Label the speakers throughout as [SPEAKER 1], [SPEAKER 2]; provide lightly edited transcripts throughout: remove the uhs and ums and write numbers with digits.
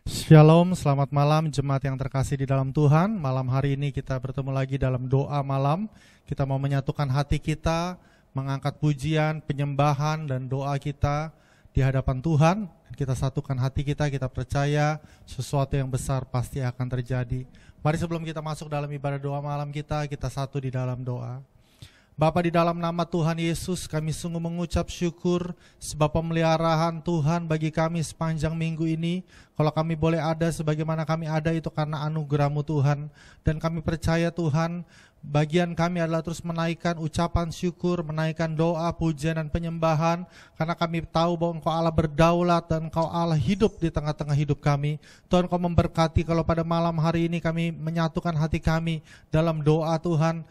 [SPEAKER 1] Shalom, selamat malam jemaat yang terkasih di dalam Tuhan. Malam hari ini kita bertemu lagi dalam doa malam. Kita mau menyatukan hati kita, mengangkat pujian, penyembahan dan doa kita di hadapan Tuhan. Kita satukan hati kita percaya sesuatu yang besar pasti akan terjadi. Mari sebelum kita masuk dalam ibadah doa malam kita satu di dalam doa. Bapa, di dalam nama Tuhan Yesus kami sungguh mengucap syukur sebab pemeliharaan Tuhan bagi kami sepanjang minggu ini. Kalau kami boleh ada sebagaimana kami ada itu karena anugerah-Mu Tuhan. Dan kami percaya Tuhan, bagian kami adalah terus menaikkan ucapan syukur, menaikkan doa, pujian dan penyembahan. Karena kami tahu bahwa Engkau Allah berdaulat dan Engkau Allah hidup di tengah-tengah hidup kami. Tuhan, Engkau memberkati kalau pada malam hari ini kami menyatukan hati kami dalam doa Tuhan.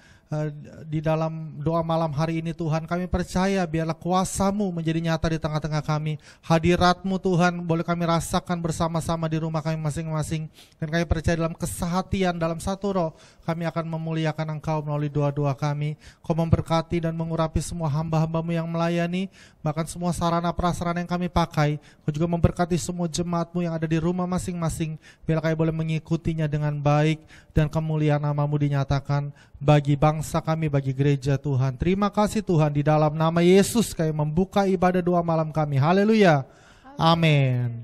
[SPEAKER 1] Di dalam doa malam hari ini Tuhan, kami percaya biarlah kuasa-Mu menjadi nyata di tengah-tengah kami. Hadirat-Mu Tuhan boleh kami rasakan bersama-sama di rumah kami masing-masing. Dan kami percaya dalam kesehatian, dalam satu roh, kami akan memuliakan Engkau melalui doa-doa kami. Kau memberkati dan mengurapi semua hamba-hamba-Mu yang melayani, bahkan semua sarana prasarana yang kami pakai. Kau juga memberkati semua jemaat-Mu yang ada di rumah masing-masing. Biarlah kami boleh mengikutinya dengan baik dan kemuliaan nama-Mu dinyatakan bagi bangsa kami, bagi gereja Tuhan. Terima kasih Tuhan, di dalam nama Yesus kami membuka ibadah doa malam kami. Haleluya. Amin.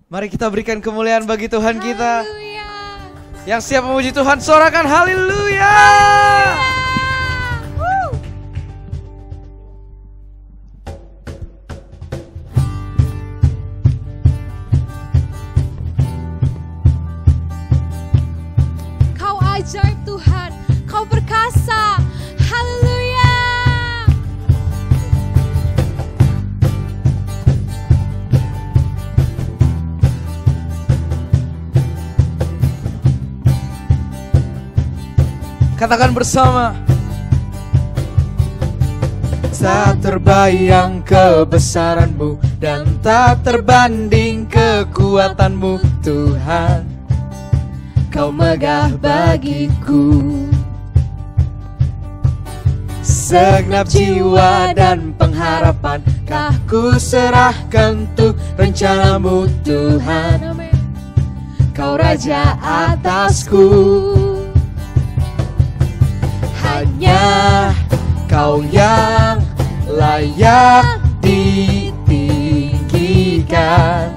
[SPEAKER 2] Mari kita berikan kemuliaan bagi Tuhan kita. Yang siap memuji Tuhan, sorakan haleluya.
[SPEAKER 3] Ajaib Tuhan, Kau perkasa, haleluya.
[SPEAKER 2] Katakan bersama. Tak terbayang kebesaran-Mu dan tak terbanding kekuatan-Mu Tuhan. Kau megah bagiku, segenap jiwa dan pengharapan kah ku serahkan untuk rencana-Mu Tuhan. Kau Raja atasku, hanya Kau yang layak ditinggikan.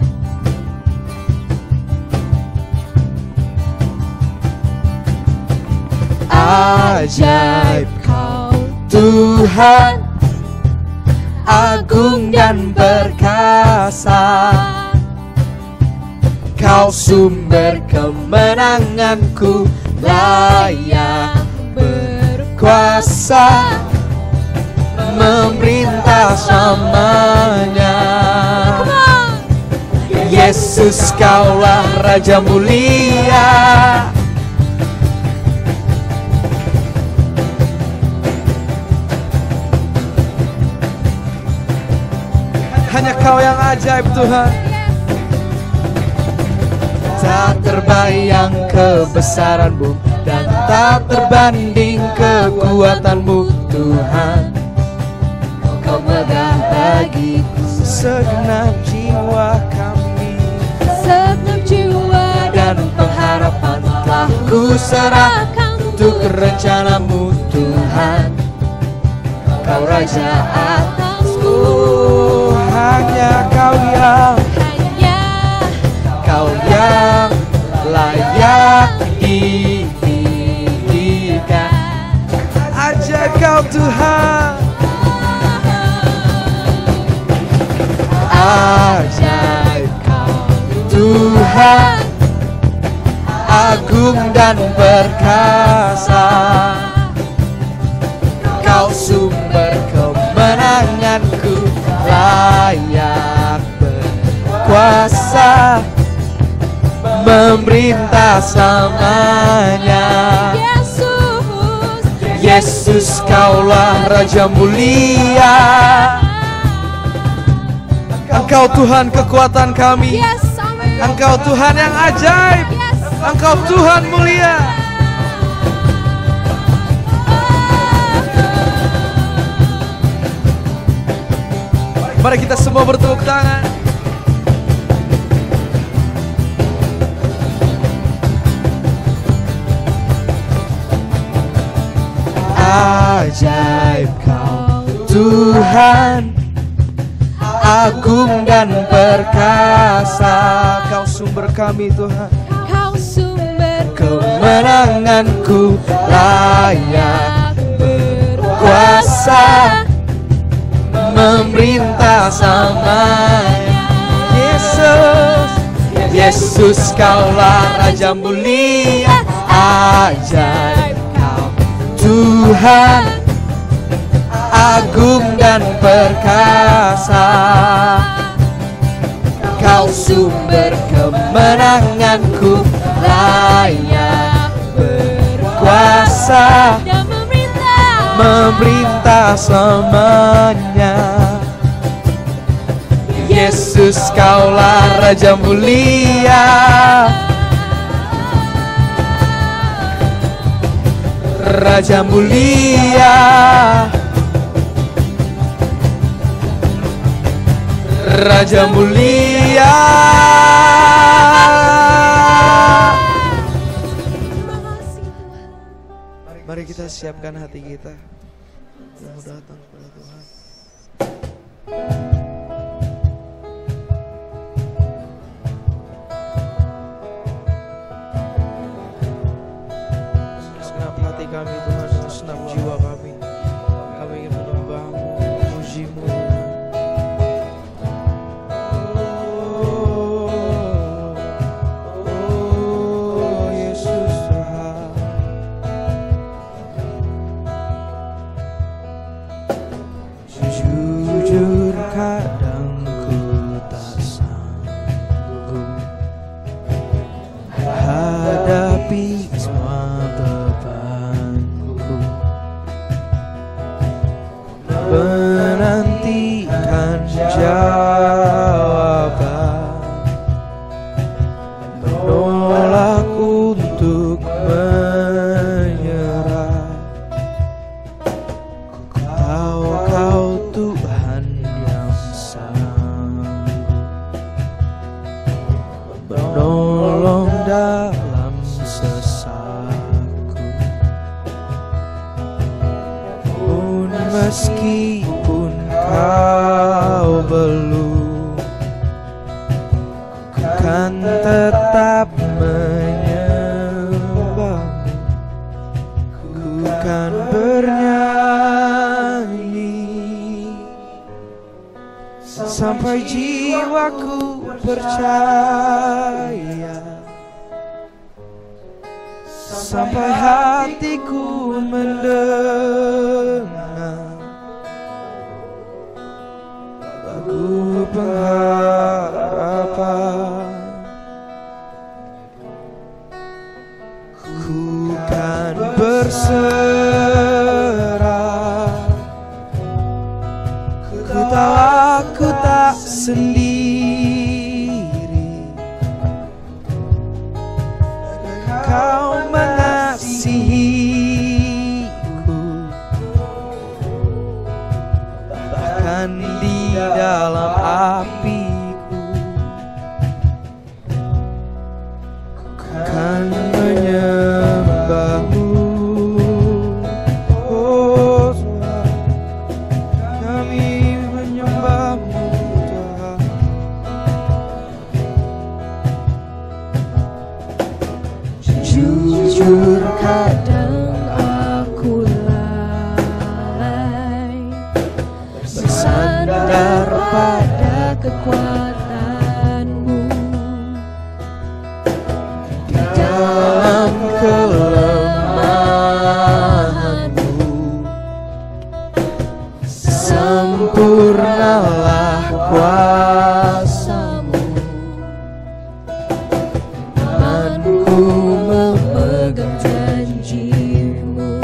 [SPEAKER 2] Ajaib Kau Tuhan, agung dan perkasa. Kau sumber kemenanganku, layak berkuasa, memerintah selamanya. Yesus Kaulah Raja mulia. Hanya Kau yang ajaib Tuhan. Tak terbayang kebesaran-Mu dan tak terbanding kekuatan-Mu Tuhan. Kau megah bagiku, segenap jiwa kami,
[SPEAKER 3] Segenap jiwa
[SPEAKER 2] dan pengharapan telah ku serahkan untuk rencana-Mu Tuhan. Kau Raja atasku, hanya Kau yang layak ditinggikan. Ajaib Kau Tuhan, ajaib Kau Tuhan, agung dan perkasa. Kau sumber kemenanganku, layak berkuasa, memerintah selamanya. Yesus Kaulah Raja mulia. Engkau Tuhan kekuatan kami, Engkau Tuhan yang ajaib, Engkau Tuhan mulia. Mari kita semua bertepuk tangan. Tuhan agung dan perkasa. Kau sumber kami Tuhan,
[SPEAKER 3] Kau sumber
[SPEAKER 2] kemenanganku, layak berkuasa, memerintah selamanya. Yesus, Yesus kaulah Raja mulia, ajaib Kau Tuhan, agung dan perkasa. Kau sumber kemenanganku, layak berkuasa,
[SPEAKER 3] dan
[SPEAKER 2] memerintah selamanya. Yesus kaulah Raja mulia, Raja mulia, Raja mulia. Mari kita siapkan hati kita mau datang kepada Tuhan. Segenap hati kami Tuhan, segenap jiwa kami, kami ingin menyembah-Mu, memuji-Mu. Jujur kadang ku tak sanggup hadapi semua bebanku, menantikan jawaban, menolak untuk menyerah. Kau Tuhan yang sanggup menolong dalam sesakku, pun meskipun Kau belum, kan tetap menyembah-Mu, ku kan bernyanyi sampai jiwaku percaya, sampai hatiku mendengar lagu pengharapan. Ku kan berserah, ku tahu aku tak sendiri, Kau mengasihiku, bahkan di dalam apiku, ku kan menyembah-Mu. Oh Tuhan, kami menyembah-Mu Tuhan. Jujur kadang aku lalai, bersandar pada kekuatan-Mu, di dalam kelemahan-Mu sempurnalah kuasa-Mu. Imanku memegang janji-Mu,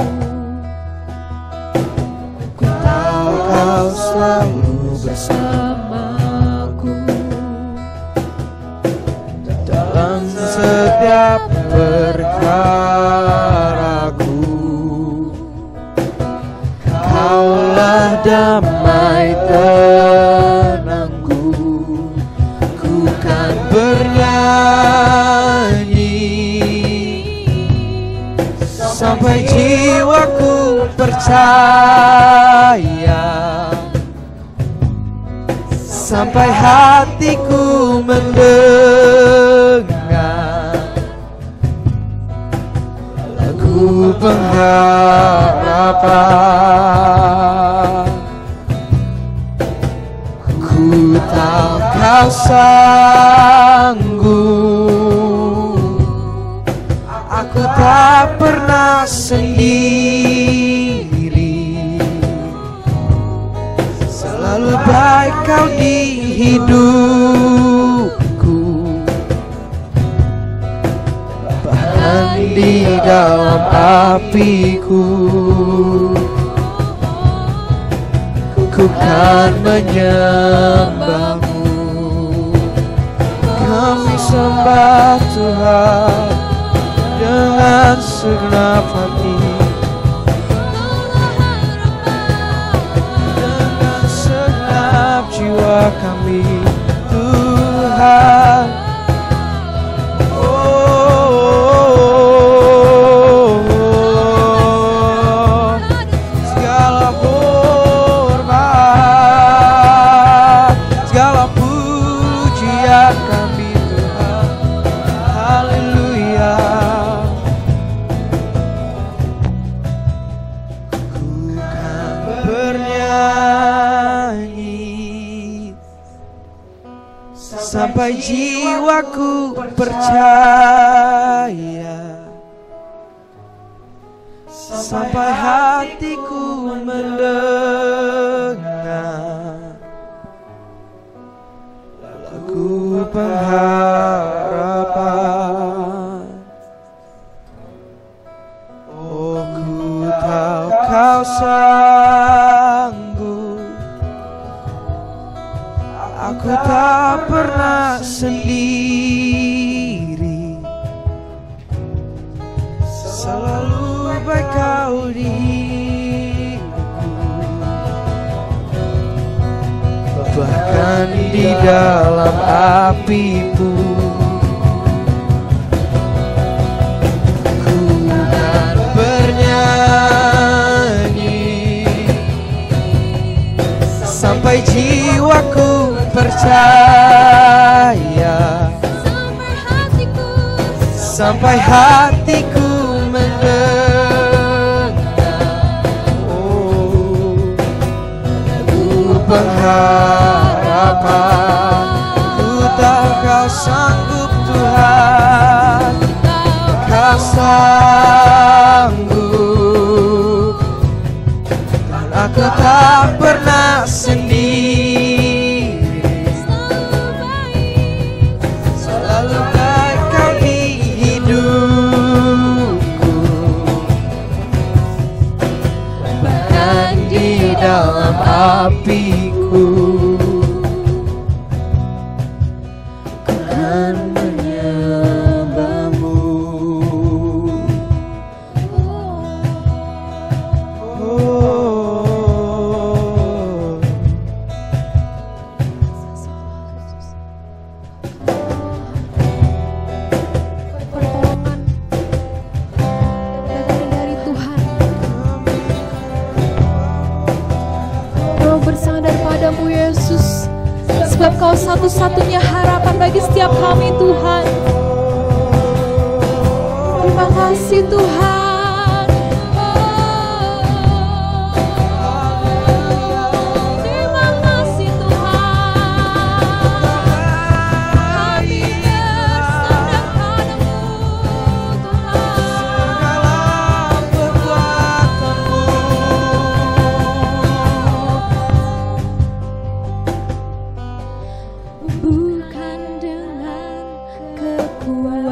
[SPEAKER 2] ku tahu Kau selalu bersamaku dalam setiap perkaraku. Kaulah damai tenangku, ku kan bernyanyi sampai jiwaku percaya, sampai hatiku mendengar lagu pengharapan. Ku tahu kau sanggup, aku tak pernah sendiri. Selalu baik kau di hidupku, bahkan di dalam apiku. Ku kan menyembahmu, kami sembah Tuhan dengan segenap hati, dengan segenap jiwa kami Tuhan. Sampai jiwaku percaya, sampai hatiku mendengar lagu pengharapan. Oh, ku tahu kau sanggup, aku tak pernah sendiri. Selalu baik kau di hidupku, bahkan di dalam api pun. Ku kan bernyanyi sampai jiwaku percaya, sampai hatiku mendengar. Oh, lagu pengharapan. Ku tahu kau sanggup Tuhan, kau sanggup, dan aku tak pernah sendiri. Dalam apiku, ku kan menyembahmu.
[SPEAKER 3] Sebab Kau satu-satunya harapan bagi setiap kami Tuhan. Terima kasih Tuhan. Terima kasih Tuhan. Kami bersandar padamu Tuhan. Bukan dengan kekuatanku,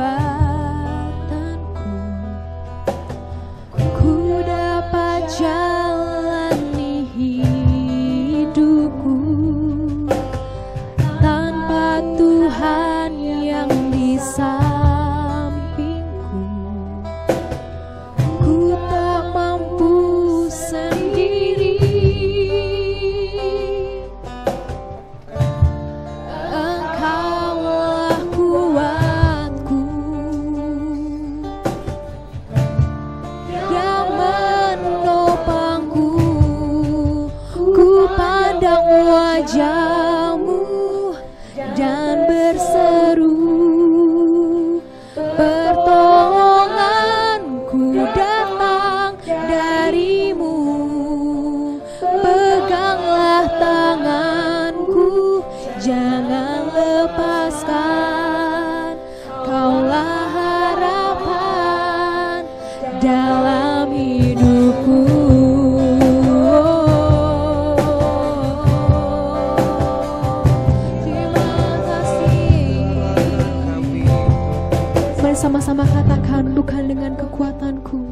[SPEAKER 3] Mari sama-sama katakan, bukan dengan kekuatanku,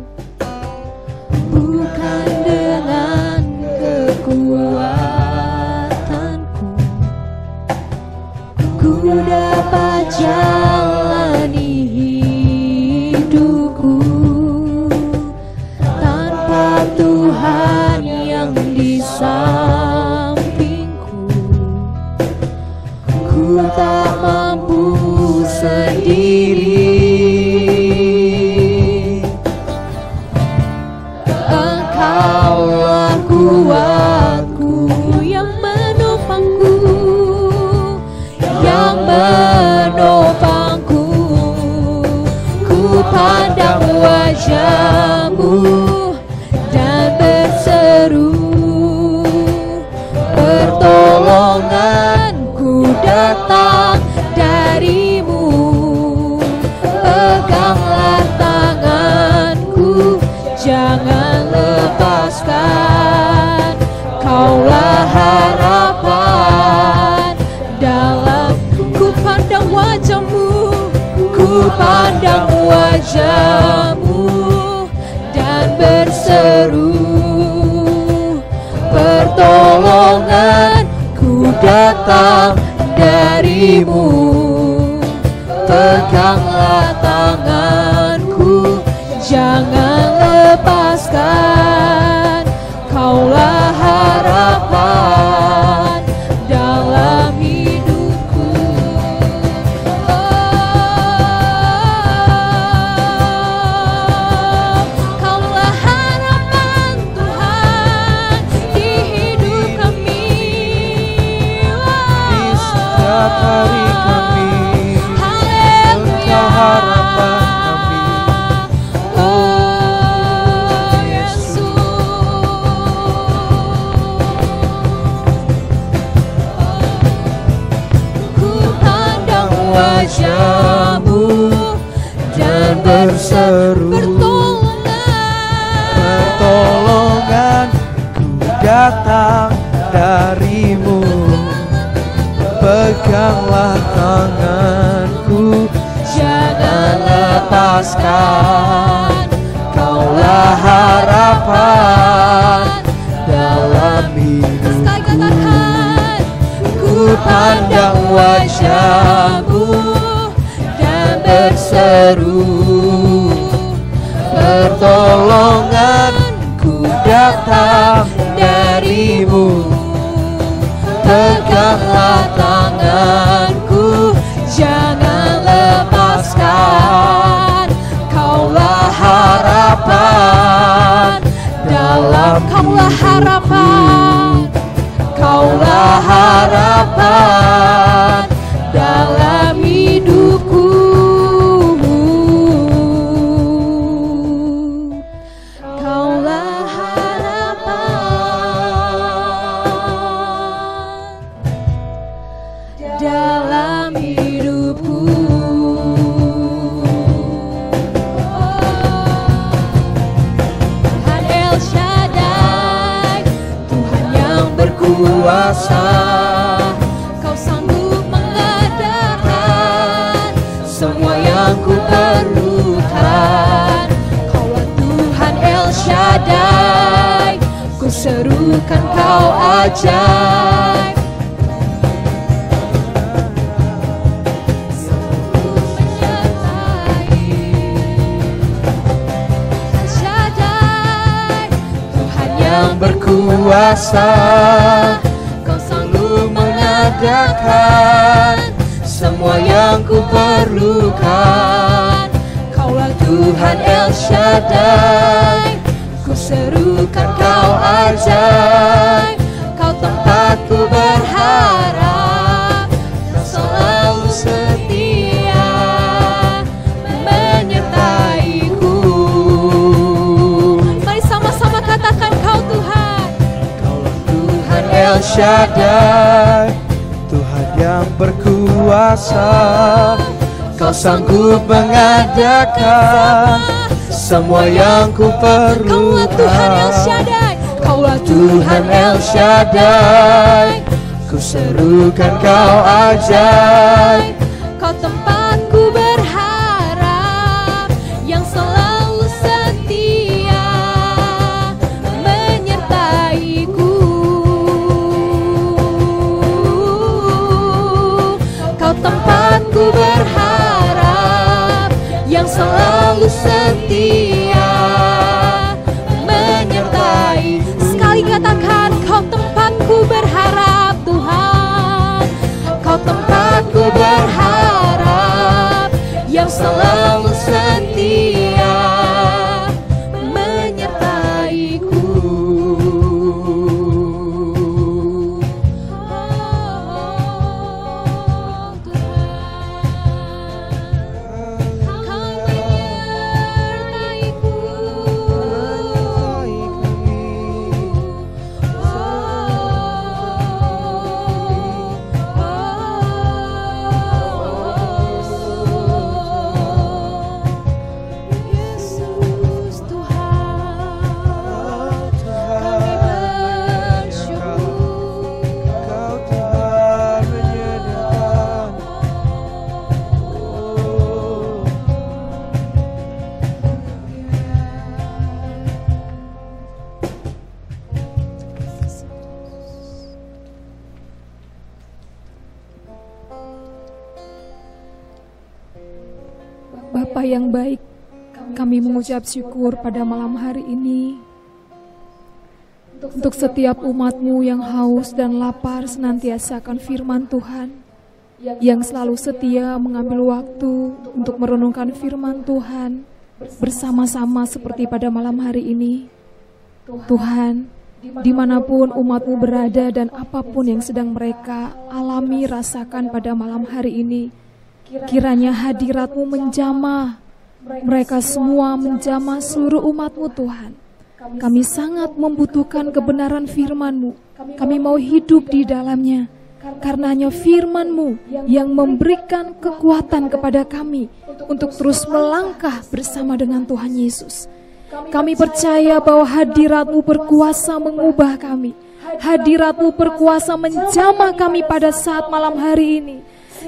[SPEAKER 3] bukan dengan kekuatanku, ku dapat jalani hidupku tanpa Tuhan yang di sampingku. Ku tak mampu sendiri, Engkaulah kuatku yang menopangku, yang menopangku. Ku pandang wajah-Mu dan berseru, pertolonganku datang dari-Mu. Peganglah tanganku, jangan lepaskan. Kaulah harapan dalam. Ku pandang wajah-Mu, ku pandang wajah-Mu dan berseru, pertolonganku datang dari-Mu. Peganglah tanganku, jangan lepaskan. Kaulah harapan dalam hidupku. Kaulah harapan Tuhan di hidup kami.
[SPEAKER 2] Di setiap hari kami, Engkau harapan kami.
[SPEAKER 3] Oh Yesus, ku pandang wajah-Mu
[SPEAKER 2] Dan berseru, pertolonganku datang dari-Mu. Peganglah tanganku, jangan lepaskan. Kaulah harapan dalam hidupku. Ku pandang wajah-Mu dan berseru, pertolonganku datang dari-Mu. Peganglah tanganku, jangan lepaskan. Kaulah harapan dalam
[SPEAKER 3] Kaulah harapan,
[SPEAKER 2] Kaulah harapan dalam hidupku.
[SPEAKER 3] Kaulah harapan dalam hidupku. Tuhan El Shaddai, Tuhan yang berkuasa, Kau sanggup mengadakan semua yang ku perlukan. Kaulah Tuhan El Shaddai, ku serukan Kau ajaib.
[SPEAKER 2] Berkuasa, Kau sanggup mengadakan semua yang ku perlukan. Kaulah Tuhan El Shaddai, ku serukan Kau ajaib. Kau tempatku berharap, Kau selalu setia menyertaiku.
[SPEAKER 3] Mari sama-sama katakan, Kau Tuhan.
[SPEAKER 2] Kaulah Tuhan El Shaddai, Tuhan yang berkuasa. Kau sanggup mengadakan semua yang ku perlukan.
[SPEAKER 3] Kaulah Tuhan El Shaddai,
[SPEAKER 2] Kaulah Tuhan El Shaddai, ku serukan Kau ajaib.
[SPEAKER 3] Kau tempatku berharap, Bapa yang baik, kami mengucap syukur pada malam hari ini untuk setiap umat-Mu yang haus dan lapar senantiasa akan firman Tuhan, yang selalu setia mengambil waktu untuk merenungkan firman Tuhan bersama-sama seperti pada malam hari ini. Tuhan, dimanapun umat-Mu berada dan apapun yang sedang mereka alami rasakan pada malam hari ini, kiranya hadirat-Mu menjamah mereka semua, menjamah seluruh umat-Mu Tuhan. Kami sangat membutuhkan kebenaran firman-Mu. Kami mau hidup di dalamnya. Karenanya firman-Mu yang memberikan kekuatan kepada kami untuk terus melangkah bersama dengan Tuhan Yesus. Kami percaya bahwa hadirat-Mu berkuasa mengubah kami. Hadirat-Mu berkuasa menjamah kami pada saat malam hari ini,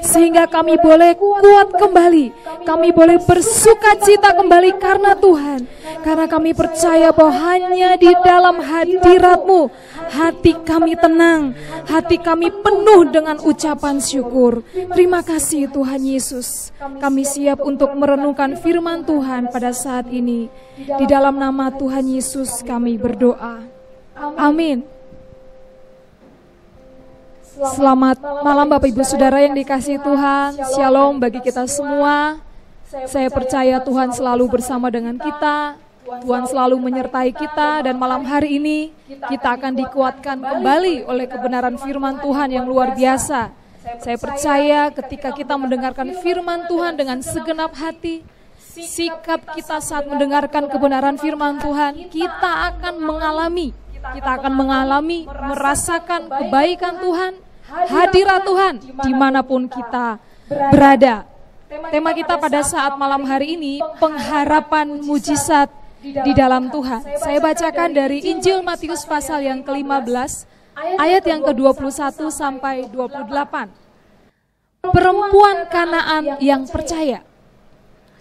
[SPEAKER 3] sehingga kami boleh kuat kembali, kami boleh bersukacita kembali karena Tuhan. Karena kami percaya bahwa hanya di dalam hadirat-Mu hati kami tenang, hati kami penuh dengan ucapan syukur. Terima kasih Tuhan Yesus. Kami siap untuk merenungkan firman Tuhan pada saat ini. Di dalam nama Tuhan Yesus kami berdoa. Amin. Selamat malam Bapak Ibu Saudara yang dikasihi Tuhan. Shalom bagi kita semua. Saya percaya Tuhan selalu bersama dengan kita. Tuhan selalu menyertai kita, dan malam hari ini kita akan dikuatkan kembali oleh kebenaran firman Tuhan yang luar biasa. Saya percaya ketika kita mendengarkan firman Tuhan dengan segenap hati, sikap kita saat mendengarkan kebenaran firman Tuhan, kita akan mengalami, merasakan kebaikan Tuhan, hadirat Tuhan dimanapun kita berada. Tema kita pada saat malam hari ini, pengharapan mujizat di dalam Tuhan. Saya bacakan dari Injil Matius pasal yang ke-15, ayat yang ke-21 sampai 28. Perempuan Kanaan yang percaya.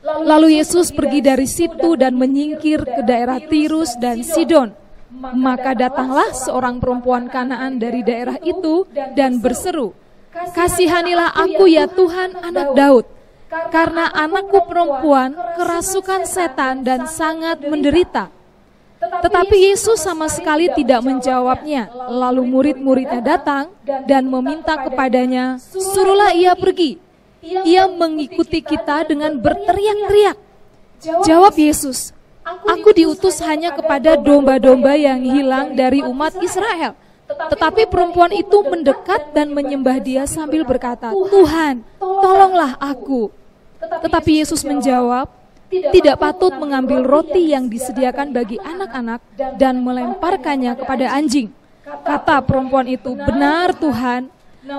[SPEAKER 3] Lalu Yesus pergi dari situ dan menyingkir ke daerah Tirus dan Sidon. Maka datanglah seorang perempuan Kanaan dari daerah itu dan berseru, "Kasihanilah aku ya Tuhan, anak Daud, karena anakku perempuan kerasukan setan dan sangat menderita." Tetapi Yesus sama sekali tidak menjawabnya. Lalu murid-muridnya datang dan meminta kepadanya, "Suruhlah ia pergi. Ia mengikuti kita dengan berteriak-teriak." Jawab Yesus, "Aku diutus hanya kepada domba-domba yang hilang dari umat Israel." Tetapi perempuan itu mendekat dan menyembah Dia sambil berkata, "Tuhan, tolonglah aku." Tetapi Yesus menjawab, "Tidak patut mengambil roti yang disediakan bagi anak-anak dan melemparkannya kepada anjing." Kata perempuan itu, "Benar Tuhan,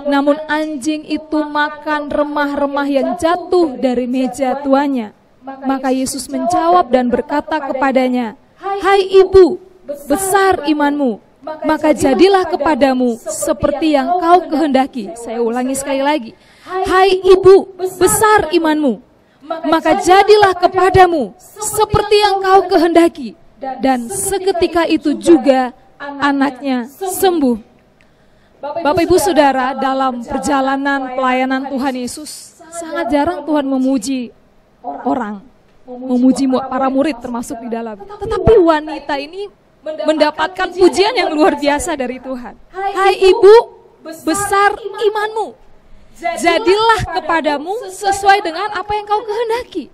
[SPEAKER 3] namun anjing itu makan remah-remah yang jatuh dari meja tuannya." Maka Yesus menjawab dan berkata kepadanya, "Hai ibu, besar imanmu, maka jadilah kepadamu seperti yang kau kehendaki." Saya ulangi sekali lagi. "Hai ibu, besar imanmu, maka jadilah kepadamu seperti yang kau kehendaki." Dan seketika itu juga anaknya sembuh. Bapak Ibu Saudara, dalam perjalanan pelayanan Tuhan Yesus, sangat jarang Tuhan memuji orang, memuji para murid termasuk di dalam. Tetapi wanita ini mendapatkan pujian yang luar biasa dari Tuhan. "Hai ibu, besar imanmu, jadilah kepadamu sesuai dengan apa yang kau kehendaki."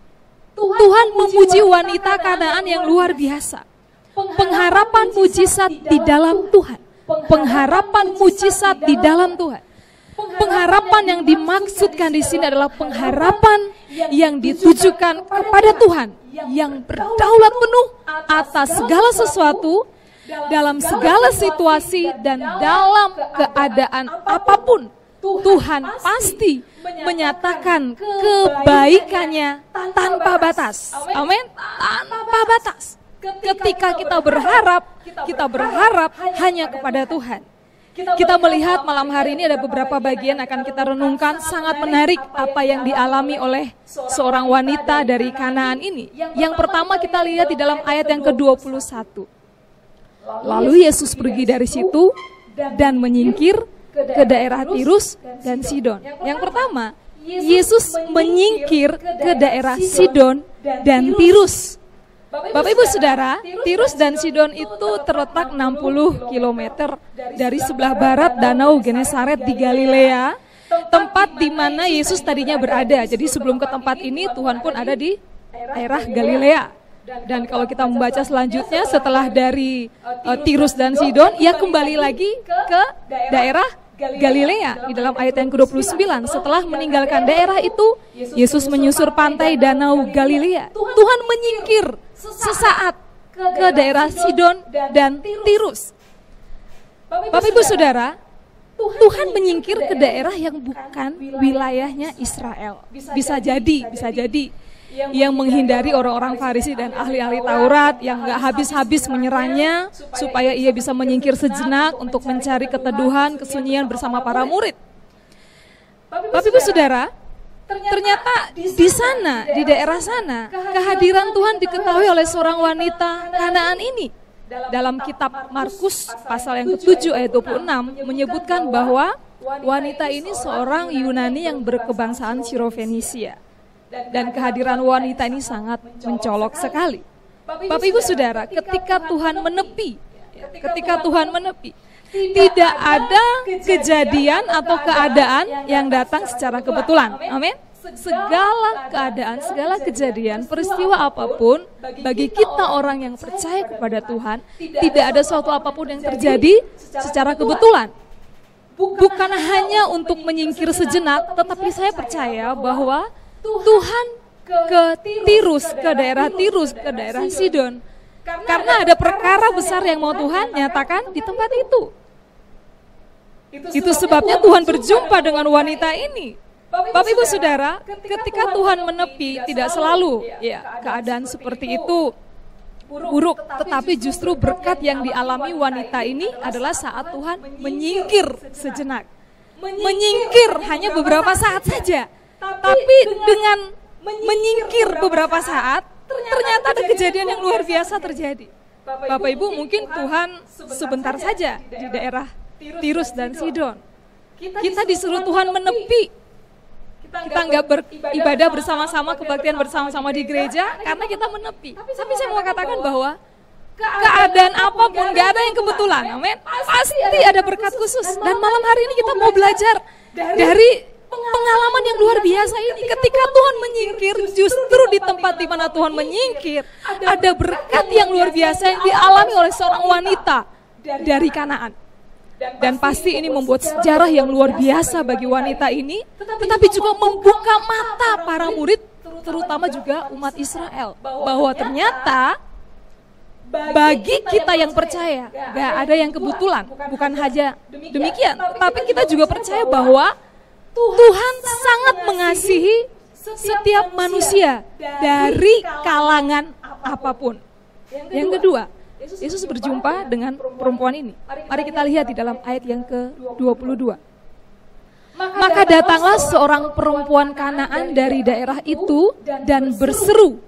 [SPEAKER 3] Tuhan memuji wanita Kanaan yang luar biasa. Pengharapan mujizat di dalam Tuhan. Pengharapan mujizat di dalam Tuhan. Pengharapan yang dimaksudkan di sini adalah pengharapan yang ditujukan kepada Tuhan, yang berdaulat penuh atas segala sesuatu, dalam segala situasi, dan dalam keadaan apapun. Tuhan pasti menyatakan kebaikannya tanpa batas. Amin. Tanpa batas. Ketika kita berharap hanya kepada Tuhan. Kita melihat malam hari ini ada beberapa bagian akan kita renungkan, sangat menarik apa yang dialami oleh seorang wanita dari Kanaan ini. Yang pertama kita lihat di dalam ayat yang ke-21. Lalu Yesus pergi dari situ dan menyingkir ke daerah Tirus dan Sidon. Yang pertama, Yesus menyingkir ke daerah Sidon dan Tirus. Bapak Ibu Saudara, Tirus dan Sidon itu terletak 60 km dari sebelah barat Danau Genesaret di Galilea, tempat di mana Yesus tadinya berada. Jadi sebelum ke tempat ini, Tuhan pun ada di daerah Galilea. Dan kalau kita membaca selanjutnya, setelah dari Tirus dan Sidon, ia kembali lagi ke daerah Galilea. Di dalam ayat yang ke-29, setelah meninggalkan daerah itu, Yesus menyusur pantai Danau Galilea. Tuhan menyingkir sesaat ke daerah Sidon dan Tirus. Bapak Ibu Saudara, Tuhan menyingkir ke daerah yang bukan wilayahnya Israel. Bisa jadi yang menghindari orang-orang Farisi dan ahli-ahli Taurat yang gak habis-habis menyerangnya supaya ia bisa menyingkir sejenak untuk mencari keteduhan, kesunyian bersama para murid. Bapak Ibu Saudara, ternyata di sana, di daerah sana, kehadiran Tuhan diketahui oleh seorang wanita Kanaan ini. Dalam kitab Markus pasal yang ke-7 ayat 26 menyebutkan bahwa wanita ini seorang Yunani yang berkebangsaan Sirofenisia. Dan kehadiran wanita ini sangat mencolok sekali. Bapak Ibu Saudara, ketika Tuhan menepi, tidak ada kejadian atau keadaan yang datang secara kebetulan. Amin. Segala keadaan, segala kejadian, peristiwa apapun, bagi kita orang yang percaya kepada Tuhan, tidak ada suatu apapun yang terjadi secara kebetulan. Bukan hanya untuk menyingkir sejenak, tetapi saya percaya bahwa Tuhan ke Tirus, ke daerah Sidon, karena ada perkara besar yang mau Tuhan nyatakan di tempat itu. Itu sebabnya Tuhan berjumpa dengan wanita ini. Bapak Ibu Saudara, ketika Tuhan menepi, tidak selalu keadaan seperti itu buruk, tetapi justru berkat yang dialami wanita ini adalah saat Tuhan menyingkir sejenak. Menyingkir hanya beberapa saat saja. Tapi dengan menyingkir beberapa saat, ternyata ada kejadian yang luar biasa terjadi. Bapak Ibu, mungkin Tuhan sebentar saja di daerah Tirus dan Sidon. Kita disuruh Tuhan menepi. Kita nggak beribadah bersama-sama, kebaktian bersama-sama di gereja, karena kita menepi. Tapi saya mau katakan bahwa keadaan apapun, nggak ada yang kebetulan, amin. Pasti ada berkat khusus. Dan malam hari ini kita mau belajar dari pengalaman yang luar biasa ini. Ketika Tuhan menyingkir, justru di tempat di mana Tuhan menyingkir, ada berkat yang luar biasa yang dialami oleh seorang wanita dari Kanaan. Dan pasti ini membuat sejarah yang luar biasa bagi wanita ini, tetapi juga membuka mata para murid, terutama juga umat Israel, bahwa ternyata bagi kita yang percaya, gak ada yang kebetulan. Bukan hanya demikian, tapi kita juga percaya bahwa Tuhan sangat mengasihi setiap manusia dari kalangan apapun. Yang kedua, Yesus berjumpa dengan perempuan ini. Mari kita lihat di dalam ayat yang ke-22. Maka datanglah seorang perempuan Kanaan dari daerah itu dan berseru,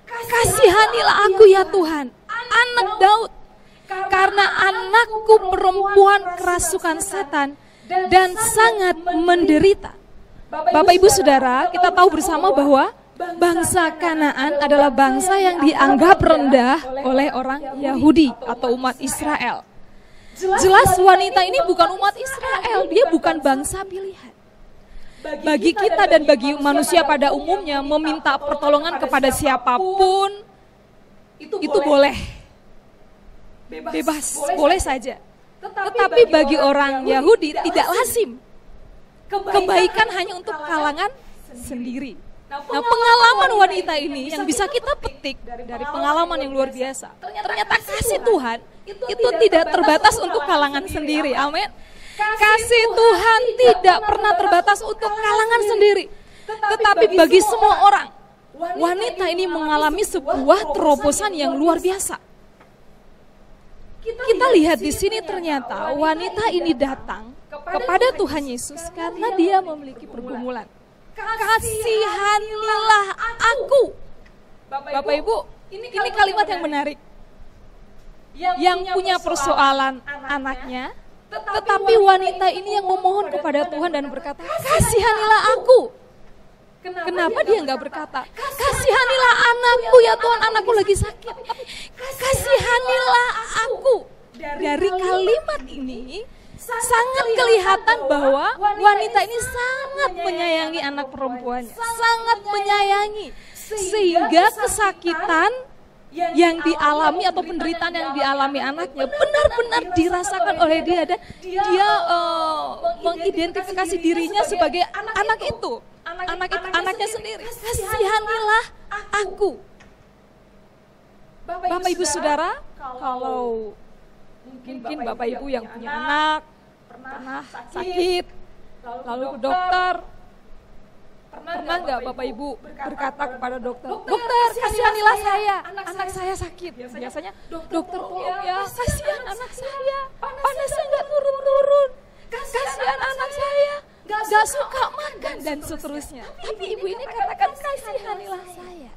[SPEAKER 3] "Kasihanilah aku ya Tuhan, anak Daud, karena anakku perempuan kerasukan setan dan sangat menderita." Bapak Ibu Saudara, kita tahu bersama bahwa bangsa Kanaan adalah bangsa yang dianggap rendah oleh orang Yahudi atau umat Israel. Jelas wanita ini bukan umat Israel, dia bukan bangsa pilihan. Bagi kita dan bagi manusia pada umumnya, meminta pertolongan kepada siapapun itu boleh, bebas, boleh saja. Tetapi bagi orang Yahudi tidak lazim. Kebaikan hanya untuk kalangan sendiri. Nah, pengalaman wanita ini yang bisa kita petik dari pengalaman yang luar biasa. Ternyata kasih Tuhan itu tidak terbatas untuk kalangan sendiri. Amin. Kasih Tuhan tidak pernah terbatas untuk kalangan sendiri. Tetapi bagi semua orang, wanita ini mengalami sebuah terobosan yang luar biasa. Kita lihat di sini ternyata wanita ini datang kepada Tuhan Yesus karena dia memiliki pergumulan. Kasihanilah aku. Bapak Ibu, ini kalimat yang menarik. Yang punya persoalan anaknya Tetapi wanita ini yang memohon kepada Tuhan dan berkata, kasihanilah aku. Kenapa dia nggak berkata, kasihanilah anakku ya Tuhan, anakku lagi sakit. Kasihanilah aku. Dari kalimat ini sangat kelihatan bahwa wanita ini sangat menyayangi anak perempuannya, sangat menyayangi, sehingga kesakitan yang dialami atau penderitaan yang dialami anaknya benar-benar dirasakan oleh dia, dan dia mengidentifikasi dirinya sebagai anak itu, anaknya sendiri. Kasihanilah aku. Bapak Ibu Saudara, kalau mungkin Bapak Ibu yang punya anak pernah sakit, lalu ke dokter, pernah nggak Bapak Ibu berkata kepada dokter, dokter kasihanilah saya, anak saya sakit. Biasanya dokter tolong ya, kasihan anak saya, panasnya nggak turun-turun, kasihan anak saya, nggak suka makan dan seterusnya. Tapi ibu ini katakan kasihanilah saya.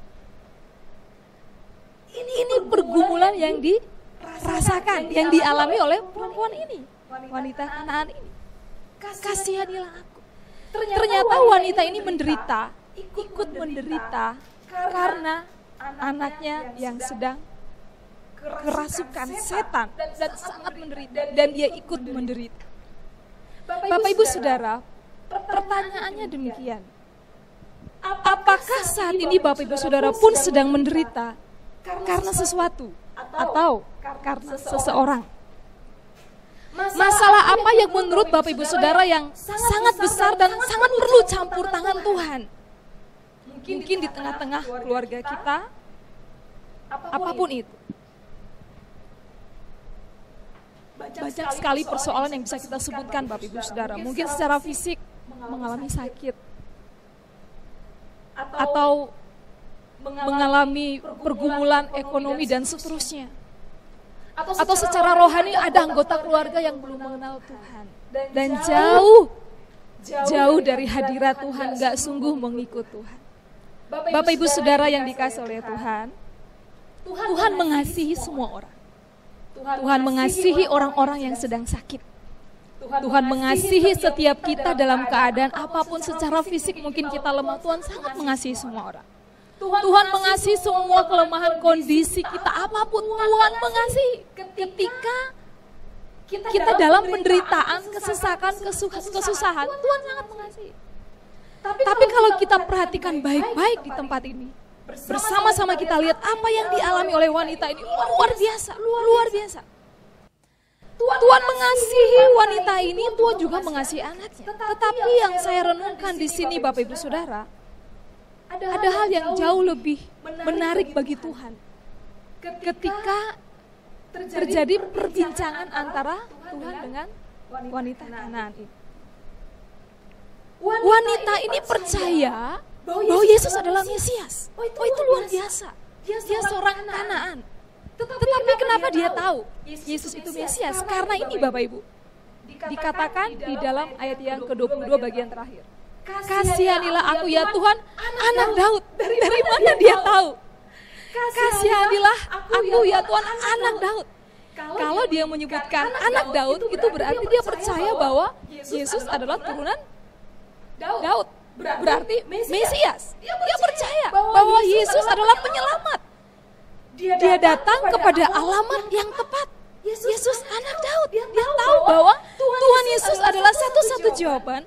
[SPEAKER 3] Ini pergumulan yang dirasakan, yang dialami oleh perempuan ini, wanita Kanaan ini. Kasihanilah aku. Ternyata wanita ini menderita, ikut menderita karena anaknya yang sedang kerasukan setan dan sangat menderita, dan dia ikut menderita. Bapak Ibu Saudara, pertanyaannya demikian. Apakah saat ini Bapak Ibu Saudara pun sedang menderita karena sesuatu atau karena seseorang? Masalah apa yang menurut Bapak Ibu Saudara yang sangat besar dan sangat perlu campur tangan Tuhan? Mungkin di tengah-tengah keluarga kita, apapun itu. Banyak sekali persoalan yang bisa kita sebutkan Bapak Ibu Saudara. Mungkin secara fisik mengalami sakit, atau mengalami pergumulan ekonomi dan seterusnya. Atau secara rohani ada anggota keluarga yang belum mengenal Tuhan dan jauh dari hadirat Tuhan, gak sungguh mengikut Tuhan. Bapak Ibu Saudara yang dikasihi oleh Tuhan, Tuhan mengasihi semua orang. Tuhan mengasihi orang-orang yang sedang sakit. Tuhan mengasihi setiap kita dalam keadaan apapun secara fisik mungkin kita lemah. Tuhan sangat mengasihi semua orang. Tuhan mengasihi semua kelemahan kondisi kita, apapun Tuhan mengasihi. Ketika kita dalam penderitaan, kesesakan, kesusahan, Tuhan sangat mengasihi. Tapi kalau kita perhatikan baik-baik di tempat ini, bersama-sama kita lihat apa yang dialami oleh wanita ini, luar biasa. Tuhan mengasihi wanita ini, Tuhan juga mengasihi anaknya. Tetapi yang saya renungkan di sini Bapak Ibu Saudara, ada hal yang jauh lebih menarik bagi Tuhan ketika terjadi perbincangan antara Tuhan dengan wanita Kanaan ini. Wanita ini percaya bahwa Yesus adalah Mesias. Oh itu luar biasa. Dia seorang Kanaan. Tetapi kenapa dia tahu Yesus itu Mesias? Karena ini Bapak Ibu, dikatakan di dalam ayat yang ke-22 bagian terakhir. Kasihanilah aku ya Tuhan, anak Daud. Dari mana dia tahu? Kasihanilah aku ya Tuhan, anak Daud. Kalau dia menyebutkan anak Daud, itu berarti dia percaya bahwa Yesus adalah turunan Daud. Berarti Mesias. Dia percaya bahwa Yesus adalah penyelamat. Dia datang kepada alamat yang tepat. Yesus anak Daud. Dia tahu bahwa Tuhan Yesus adalah satu-satu jawaban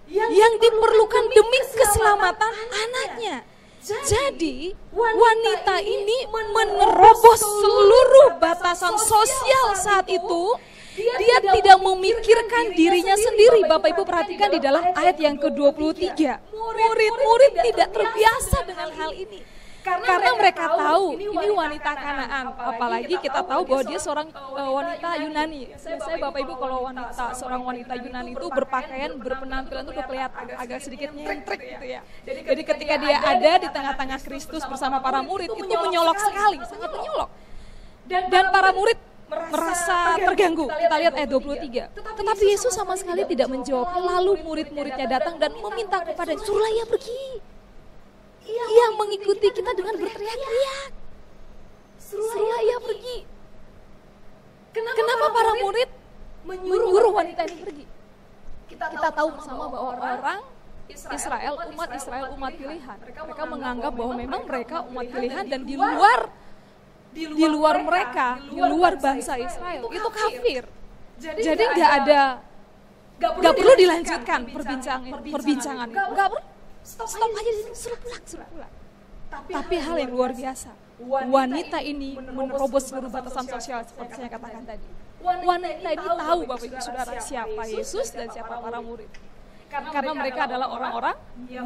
[SPEAKER 3] yang diperlukan demi keselamatan anaknya. Jadi wanita ini menerobos seluruh batasan sosial saat itu. Dia tidak memikirkan dirinya sendiri. Bapak Ibu perhatikan di dalam ayat yang ke-23. Murid-murid tidak terbiasa dengan hal ini. Karena mereka tahu ini wanita Kanaan, apalagi kita tahu bahwa dia seorang wanita Yunani. Biasanya Bapak Ibu kalau seorang wanita Yunani itu berpakaian, berpenampilan itu udah kelihatan agak sedikit nyentrik gitu ya. Jadi ketika dia ada di tengah-tengah Kristus bersama para murid, itu menyolok sekali, sangat menyolok. Dan para murid merasa terganggu. Kita lihat ayat 23. Tetapi Yesus sama sekali tidak menjawab. Lalu murid-muridnya datang dan meminta kepada, suruhlah ia pergi. Ia mengikuti kita dengan berteriak-teriak. Suruhlah ia pergi. Kenapa para murid menyuruh wanita ini pergi. Kita tahu bersama bahwa orang Israel, umat pilihan. Mereka menganggap bahwa memang mereka umat pilihan dan di luar mereka, di luar bangsa Israel, itu kafir. Jadi nggak perlu dilanjutkan perbincangan. Nggak perlu, stop aja, suruh pulang. Tapi hal yang luar biasa, wanita ini menerobos seluruh batasan sosial seperti saya katakan tadi. Wanita ini tahu Bapak Ibu Saudara siapa Yesus dan siapa para murid. Karena mereka adalah orang-orang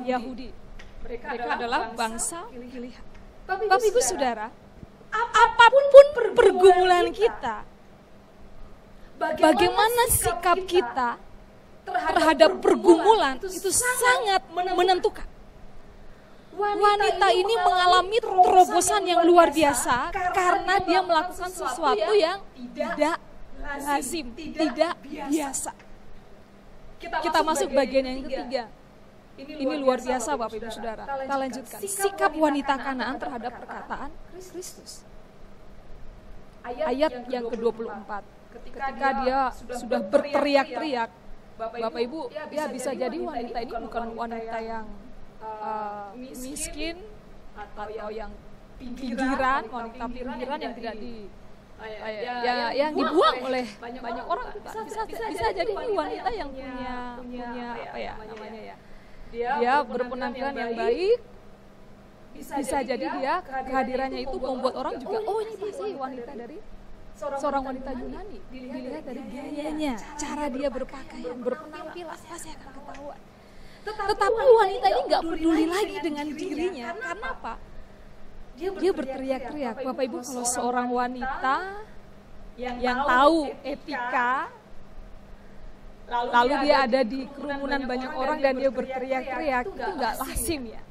[SPEAKER 3] Yahudi. Mereka adalah bangsa pilihan. Bapak Ibu Saudara, apapun pergumulan kita, bagaimana sikap kita terhadap pergumulan itu sangat menentukan. Wanita ini mengalami terobosan yang luar biasa karena dia melakukan sesuatu yang tidak lazim, tidak biasa. Kita masuk bagian yang ketiga. Ini luar biasa Bapak Ibu Saudara. Kita lanjutkan. Sikap wanita Kanaan terhadap perkataan Kristus. Ayat yang ke-24. Ketika dia sudah berteriak-teriak, Bapak Ibu, ya bisa jadi wanita ini bukan wanita yang miskin atau yang pinggiran, wanita pinggiran yang tidak yang dibuang oleh banyak orang. Bisa jadi ini wanita yang punya apa ya namanya ya, dia berpenampilan yang baik. Bisa jadi dia kehadirannya itu membuat orang juga, oh ini pasti wanita dari seorang wanita Yunani. Dilihat dari gayanya, cara dia berpakaian, berpenampilan, pasti akan ketahuan. Tetapi wanita ini nggak peduli lagi dengan dirinya. Karena apa? Dia berteriak-teriak. Bapak Ibu, kalau seorang wanita yang tahu etika, lalu dia ada di kerumunan banyak orang dan dia berteriak-teriak, itu nggak lazim ya.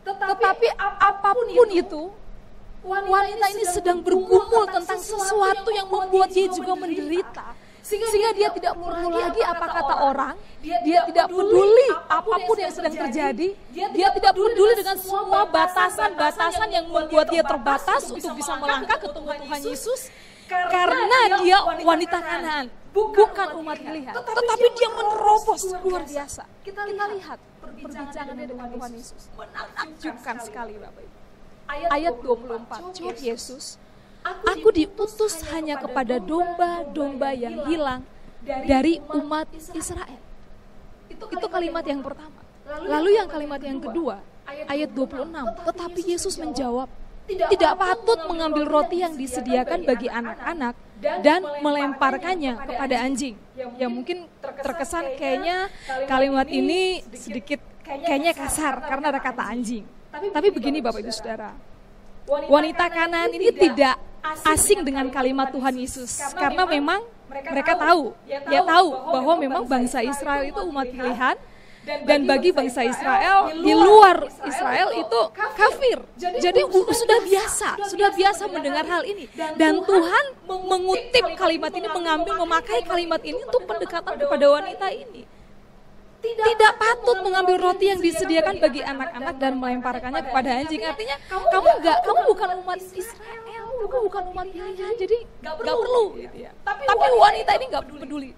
[SPEAKER 3] Tetapi apapun itu, wanita ini sedang bergumul tentang sesuatu yang membuat dia juga menderita. Sehingga dia tidak perlu lagi apa kata orang, dia tidak peduli apapun yang sedang terjadi, dia tidak peduli dengan semua batasan-batasan yang membuat dia terbatas untuk bisa melangkah ke Tuhan Yesus. Karena dia wanita Kanaan, bukan umat pilihan, tetapi dia menerobos luar biasa. Kita lihat perbincangannya dengan Tuhan Yesus, menakjubkan sekali Bapak Ibu. Ayat 24, jawab Yesus, aku diutus hanya kepada domba-domba yang hilang dari umat Israel. Itu kalimat yang pertama. Lalu yang kalimat yang kedua, ayat 26, tetapi Yesus menjawab, tidak patut mengambil roti yang disediakan bagi anak-anak dan melemparkannya kepada anjing. Ya mungkin terkesan kayaknya kalimat ini sedikit kayaknya kasar karena ada kata anjing. Tapi begini Bapak Ibu Saudara, wanita Kanaan ini tidak asing dengan kalimat Tuhan Yesus karena memang mereka tahu bahwa memang bangsa Israel itu umat pilihan dan bagi bangsa Israel di luar Israel itu kafir. Jadi sudah biasa mendengar hal ini dan Tuhan mengutip kalimat ini, memakai kalimat ini untuk pendekatan kepada wanita ini. Tidak patut mengambil roti yang disediakan bagi anak-anak dan melemparkannya kepada anjing. Artinya kamu bukan umat Israel, bukan umat pilihan, jadi nggak perlu gitu ya. Tapi wanita ini nggak peduli.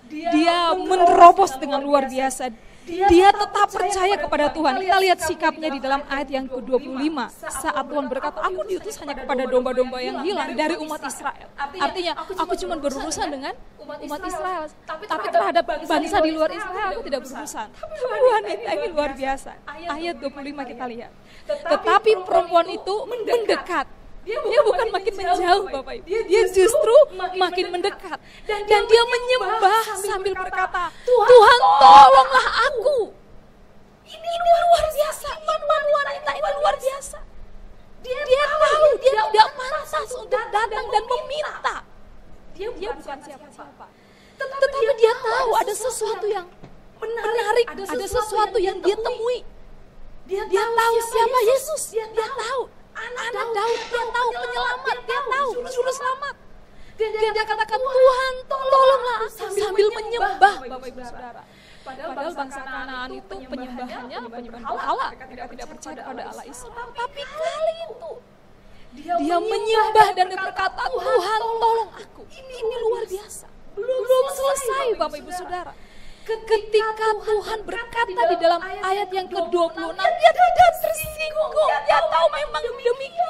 [SPEAKER 3] Dia menerobos dengan luar biasa. Dia tetap percaya kepada Tuhan. Kita lihat sikapnya di dalam ayat yang ke-25. Saat Tuhan berkata, aku diutus hanya kepada domba-domba yang hilang dari umat Israel. Artinya, aku cuma berurusan dengan umat Israel. Tapi terhadap bangsa di luar Israel, aku tidak berurusan. Tapi wanita ini luar biasa. Ayat 25 kita lihat. Tetapi perempuan itu mendekat. Dia bukan makin menjauh Bapak Ibu. Dia justru makin mendekat. Dan dia menyembah sambil berkata, Tuhan tolonglah aku. Ini luar biasa. Iman wanita ini luar biasa. Dia tahu dia tidak pantas untuk datang dan meminta. Dia bukan siapa-siapa. Tetapi dia tahu ada sesuatu yang menarik. Ada sesuatu yang dia temui. Dia tahu siapa Yesus. Dia tahu anak Daud, dia tahu penyelamat, dia tahu juru selamat. Dia katakan, Tuhan tolonglah sambil menyembah Bapak Ibu Saudara. Padahal bangsa Kanaan itu penyembahannya penyembahan berhala. Mereka tidak percaya kepada Allah Islam. Tapi kali itu dia menyembah dan berkata, Tuhan tolong aku. Ini luar biasa. Belum selesai Bapak Ibu Saudara. Ketika Tuhan berkata di dalam ayat yang ke-26, dia tidak tersinggung, dia tahu memang demikian.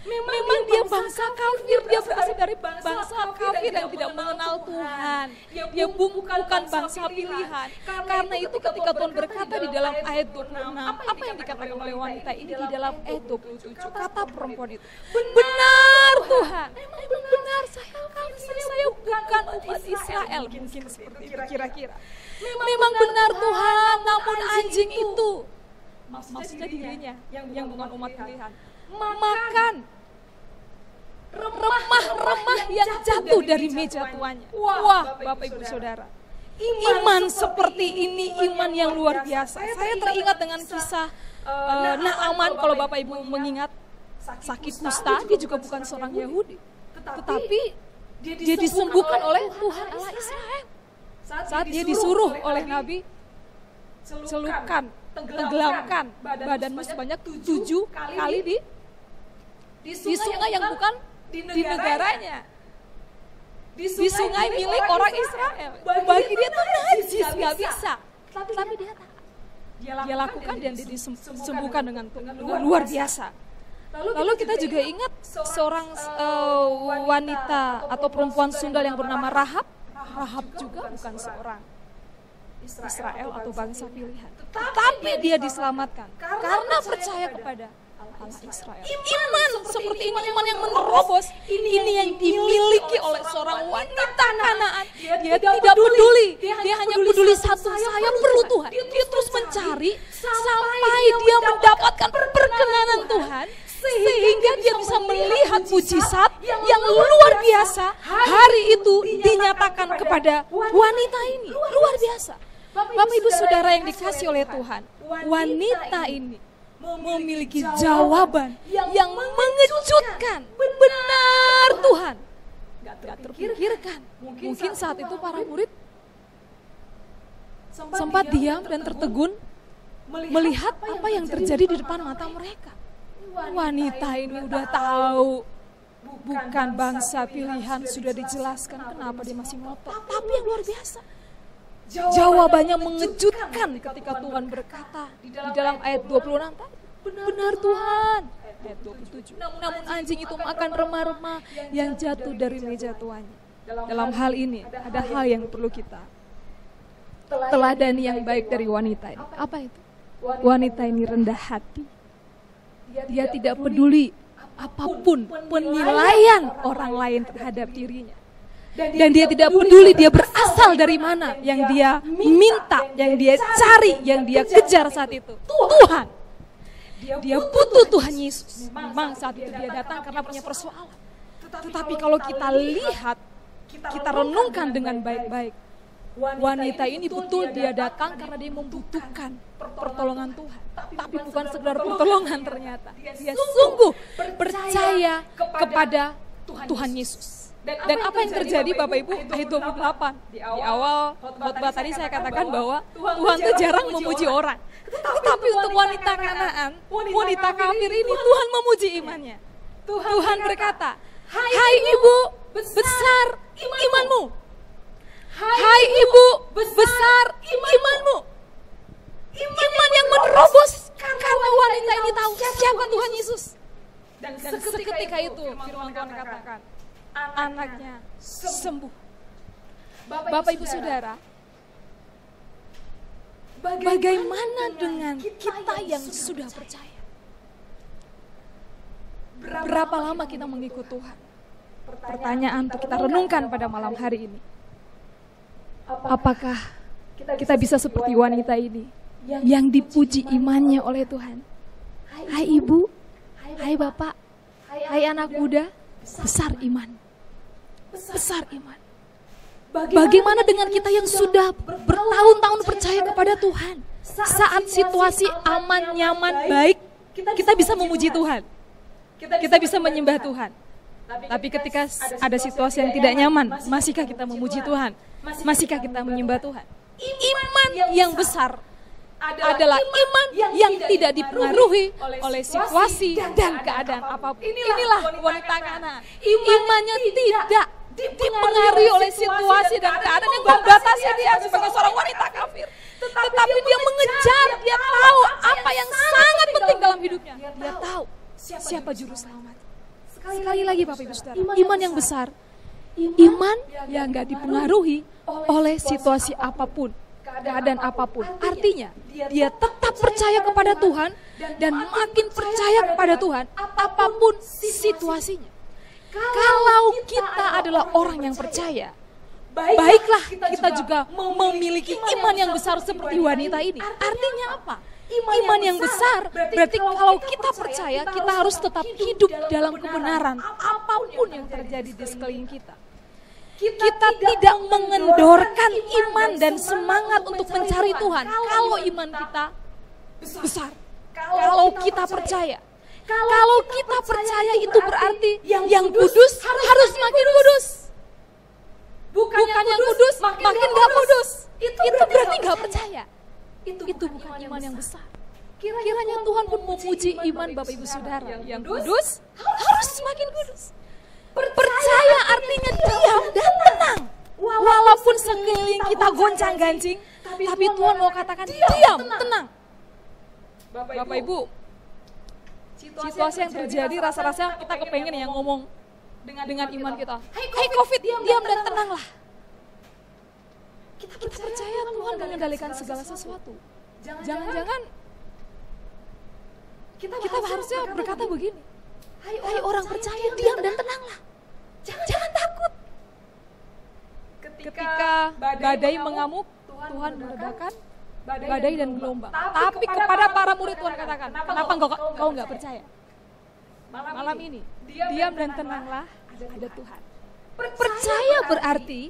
[SPEAKER 3] Memang dia bangsa kafir, dia berasal dari bangsa kafir yang tidak mengenal Tuhan. Dia bukan bangsa pilihan. Karena itu ketika Tuhan berkata di dalam ayat 26, apa yang dikatakan oleh wanita ini di dalam ayat 27? Kata perempuan itu, benar Tuhan, memang benar saya kafir, saya bukan umat Israel. Mungkin seperti itu kira-kira. Memang benar Tuhan, namun anjing itu, maksudnya dirinya yang bukan umat pilihan, makan remah-remah yang jatuh dari meja tuannya. Wah, Bapak Ibu Saudara, iman seperti ini iman yang luar biasa. Saya teringat dengan kisah Naaman, kalau Bapak Ibu mengingat, sakit kusta, dia juga bukan seorang Yahudi, tetapi dia disembuhkan oleh Tuhan Allah Israel. Saat dia disuruh oleh Nabi, celupkan, tenggelamkan badanmu sebanyak 7 kali di sungai yang bukan di negaranya, di sungai milik orang Israel. Bagi dia itu najis, nggak bisa, tapi dia lakukan dan dia disembuhkan dengan luar biasa. Lalu kita juga ingat seorang wanita atau perempuan Sunda yang bernama Rahab. Rahab juga bukan seorang Israel atau bangsa pilihan, tapi dia diselamatkan karena percaya kepada Allah Israel. Iman seperti ini, iman yang menerobos, ini yang dimiliki oleh seorang wanita Kanaan. Dia tidak peduli, dia hanya peduli satu, saya perlu Tuhan. Dia terus mencari sampai dia mendapatkan perkenanan Tuhan, sehingga dia bisa melihat mujizat yang luar biasa. Hari itu dinyatakan kepada wanita ini, luar biasa. Bapak Ibu Saudara yang dikasih oleh Tuhan, wanita ini memiliki jawaban yang mengejutkan. Benar Tuhan, gak terpikirkan. Mungkin saat itu para murid sempat diam dan tertegun melihat apa yang terjadi di depan mata mereka. Wanita ini udah tahu bukan bangsa pilihan, sudah dijelaskan kenapa dia masih ngotot. Tapi yang luar biasa, jawabannya mengejutkan ketika Tuhan berkata di dalam ayat 26 tadi, benar Tuhan. Ayat 27, namun anjing itu makan remah-remah yang jatuh dari meja tuannya. Dalam hal ini ada hal yang perlu kita teladani yang baik dari wanita ini. Apa itu? Wanita ini rendah hati. Dia tidak peduli apapun penilaian orang lain terhadap dirinya. Dan dia tidak peduli dia berasal dari mana, yang dia minta, yang dia cari, yang dia kejar saat itu, Tuhan. Dia butuh Tuhan Yesus. Memang saat itu dia datang karena punya persoalan. Tetapi kalau kita lihat, kita renungkan dengan baik-baik, wanita ini betul dia datang karena dia membutuhkan pertolongan Tuhan. Tapi bukan sekedar pertolongan ternyata. Dia sungguh percaya kepada Tuhan Yesus. Dan apa yang terjadi Bapak Ibu? Ayat 28. Di awal khotbah tadi saya katakan bahwa Tuhan itu jarang memuji orang. Tetapi untuk wanita Kanaan, wanita kafir ini, Tuhan memuji imannya. Tuhan berkata, hai ibu, besar imanmu. Hai ibu, besar imanmu. Iman yang menerobos karena wanita ini tahu siapa Tuhan Yesus. Dan seketika itu firman Tuhan katakan, anaknya sembuh. Bapak Ibu Saudara, bagaimana dengan kita yang sudah percaya? Berapa lama kita mengikut Tuhan? Pertanyaan untuk kita renungkan pada malam hari ini. Apakah kita bisa seperti wanita ini yang dipuji imannya oleh Tuhan? Hai ibu, hai bapak, hai anak muda, besar iman. Besar iman. Bagaimana dengan kita yang sudah bertahun-tahun percaya kepada Tuhan? Saat situasi aman, nyaman, baik, kita bisa memuji Tuhan. Kita bisa menyembah Tuhan. Tapi ketika ada situasi yang tidak nyaman, masihkah kita memuji Tuhan? Masihkah kita menyembah Tuhan? Iman yang besar adalah iman yang tidak dipengaruhi oleh situasi dan keadaan apapun. Inilah wanita Kanaan. Imannya tidak dipengaruhi oleh situasi dan keadaan yang membatasi dia sebagai seorang wanita kafir. Tetapi dia mengejar, dia tahu apa yang sangat penting dalam hidupnya. Dia tahu siapa juru selamat. Sekali lagi Bapak Ibu Saudara, iman yang besar, iman yang gak dipengaruhi oleh situasi apapun, keadaan apapun. Artinya, dia tetap percaya kepada Tuhan dan makin percaya kepada Tuhan apapun situasinya. Kalau kita adalah orang yang percaya, baiklah kita juga memiliki iman yang besar seperti wanita ini. Artinya apa? Iman yang besar berarti kalau kita percaya, kita harus tetap hidup dalam kebenaran apapun yang terjadi di sekeliling kita. Kita tidak mengendorkan iman dan semangat untuk mencari Tuhan kalau iman kita besar. Kalau kita percaya. Kalau kita percaya itu berarti yang kudus harus makin kudus. Bukan yang kudus makin gak kudus. Itu berarti gak percaya. Itu bukan iman yang besar. Kiranya Tuhan pun memuji iman Bapak Ibu Saudara. Yang kudus harus semakin kudus. Percaya artinya diam dan tenang. Walaupun sekeliling kita goncang-gancing, tapi Tuhan mau katakan diam, tenang. Bapak Ibu, situasi yang terjadi rasa-rasa kita kepengen yang ngomong dengan iman kita. Hai COVID, diam dan tenanglah. Kita percaya Tuhan akan mengendalikan segala sesuatu. Jangan-jangan kita harusnya berkata begini. Hai orang percaya, diam dan tenanglah. Jangan takut. Ketika badai mengamuk, Tuhan meredakan badai dan gelombang. Tapi kepada para murid Tuhan katakan, kenapa kau nggak percaya? Malam ini, diam dan tenanglah, ada Tuhan. Percaya berarti,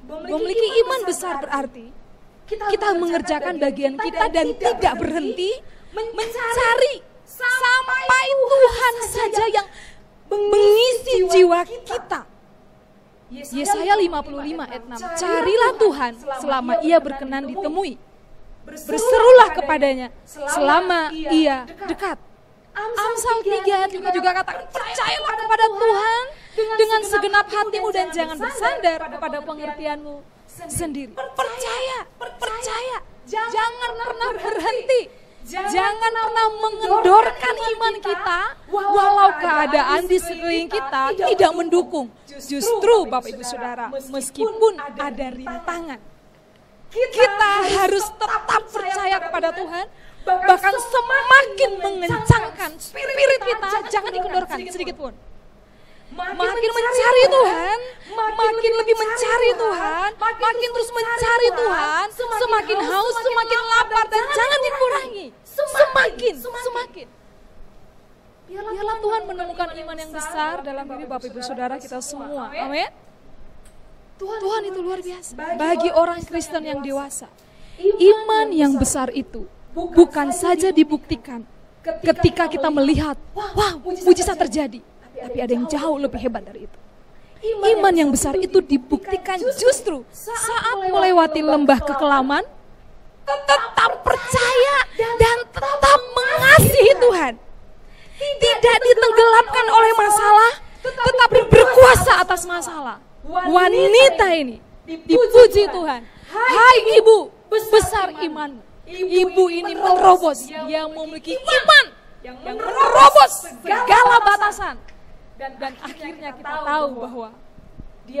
[SPEAKER 3] memiliki iman besar berarti, kita mengerjakan bagian kita dan tidak berhenti mencari sampai Tuhan saja yang mengisi jiwa kita. Yesaya 55 ayat 6. Carilah Tuhan selama ia berkenan ditemui. Berserulah kepadanya selama ia dekat. Amsal 3 ayat 5 juga katakan, percayalah kepada Tuhan dengan segenap hatimu dan jangan bersandar kepada pengertianmu sendiri. Percaya. Jangan pernah berhenti. Jangan pernah mengendorkan iman kita walau keadaan di sekeliling kita tidak mendukung. Justru Bapak Ibu Saudara, meskipun ada rintangan, kita harus tetap percaya kepada Tuhan. Bahkan semakin mengencangkan spirit kita, jangan dikendorkan sedikit pun. Makin mencari Tuhan, makin lebih mencari Tuhan, makin terus mencari Tuhan, semakin haus, semakin lapar, dan jangan dikurangi. Semakin. Biarlah Tuhan menemukan iman yang besar dalam diri Bapak Ibu Saudara kita semua. Amin. Tuhan itu luar biasa. Bagi orang Kristen yang dewasa, iman yang besar itu bukan saja dibuktikan ketika kita melihat, wow, mujizat terjadi. Tapi ada yang jauh lebih hebat dari itu. Iman yang besar itu dibuktikan justru saat melewati lembah kekelaman, tetap percaya dan tetap mengasihi Tuhan. Tidak ditenggelamkan oleh masalah, tetapi berkuasa atas masalah. Wanita ini dipuji Tuhan. Hai ibu, besar imanmu. Ibu ini menerobos, dia memiliki iman yang menerobos segala batasan. Dan akhirnya kita tahu bahwa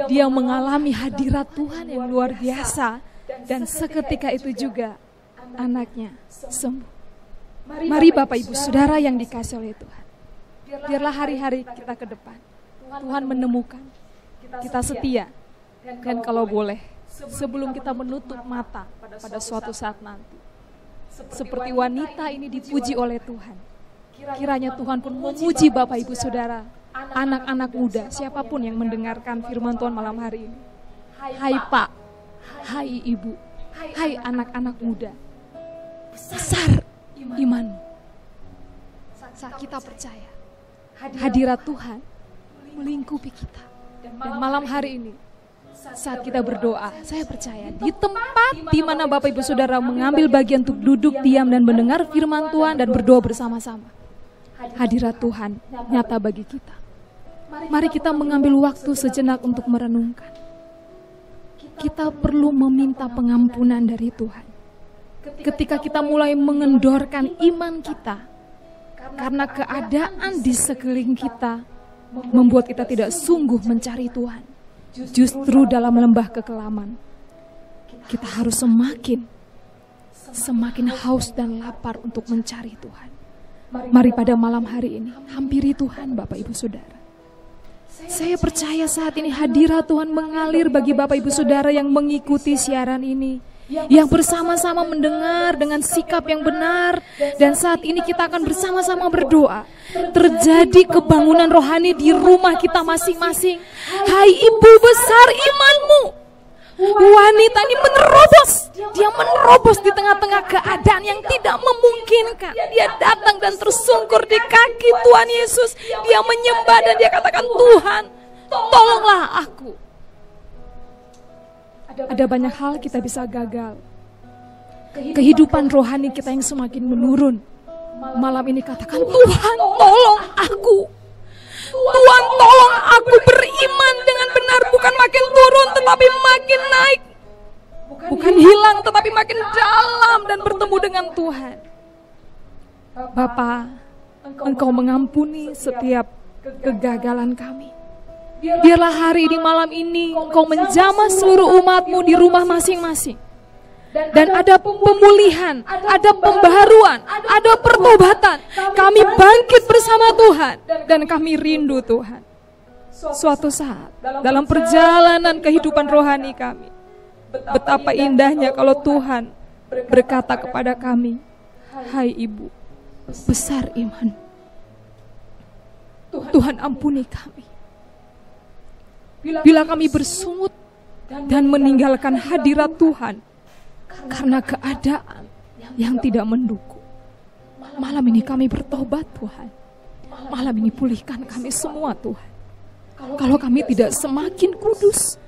[SPEAKER 3] dia mengalami hadirat Tuhan yang luar biasa. Dan seketika itu juga anaknya sembuh. Mari Bapak Ibu Saudara yang dikasihi oleh Tuhan, biarlah hari-hari kita ke depan Tuhan menemukan kita setia. Dan kalau boleh, sebelum kita menutup mata pada suatu saat nanti, seperti wanita ini dipuji oleh Tuhan, kiranya Tuhan pun memuji Bapak Ibu Saudara, anak-anak muda, siapapun yang mendengarkan firman Tuhan malam hari ini. Hai Pak, hai Ibu, hai anak-anak muda, besar imanmu. Saat kita percaya, hadirat Tuhan melingkupi kita. Dan malam hari ini, saat kita berdoa, saya percaya di tempat di mana Bapak Ibu Saudara mengambil bagian untuk duduk diam dan mendengar firman Tuhan dan berdoa bersama-sama, hadirat Tuhan nyata bagi kita. Mari kita mengambil waktu sejenak untuk merenungkan. Kita perlu meminta pengampunan dari Tuhan. Ketika kita mulai mengendorkan iman kita, karena keadaan di sekeliling kita membuat kita tidak sungguh mencari Tuhan. Justru dalam lembah kekelaman, kita harus semakin haus dan lapar untuk mencari Tuhan. Mari pada malam hari ini, hampiri Tuhan Bapak Ibu Saudara. Saya percaya saat ini hadirat Tuhan mengalir bagi Bapak Ibu Saudara yang mengikuti siaran ini, yang bersama-sama mendengar dengan sikap yang benar. Dan saat ini kita akan bersama-sama berdoa. Terjadi kebangunan rohani di rumah kita masing-masing. Hai ibu besar imanmu, wanita ini dia menerobos di tengah-tengah keadaan yang tidak memungkinkan. Dia datang dan tersungkur di kaki Tuhan Yesus. Dia menyembah dan dia katakan, Tuhan, tolonglah aku. Ada banyak hal kita bisa gagal. Kehidupan rohani kita yang semakin menurun. Malam ini katakan, Tuhan tolong aku. Tuhan tolong aku beriman dengan benar, bukan makin turun tetapi makin naik. Bukan hilang tetapi makin dalam dan bertemu dengan Tuhan. Bapa, Engkau mengampuni setiap kegagalan kami. Biarlah hari ini, malam ini, Engkau menjamah seluruh umat-Mu di rumah masing-masing. Dan ada pemulihan, ada pembaharuan, ada pertobatan. Kami bangkit bersama Tuhan dan kami rindu Tuhan. Suatu saat dalam perjalanan kehidupan rohani kami, betapa indahnya kalau Tuhan berkata kepada kami, hai ibu, besar iman. Tuhan ampuni kami. Bila kami bersungut dan meninggalkan hadirat Tuhan karena keadaan yang tidak mendukung. Malam ini kami bertobat Tuhan. Malam ini pulihkan kami semua Tuhan. Kalau kami tidak semakin kudus,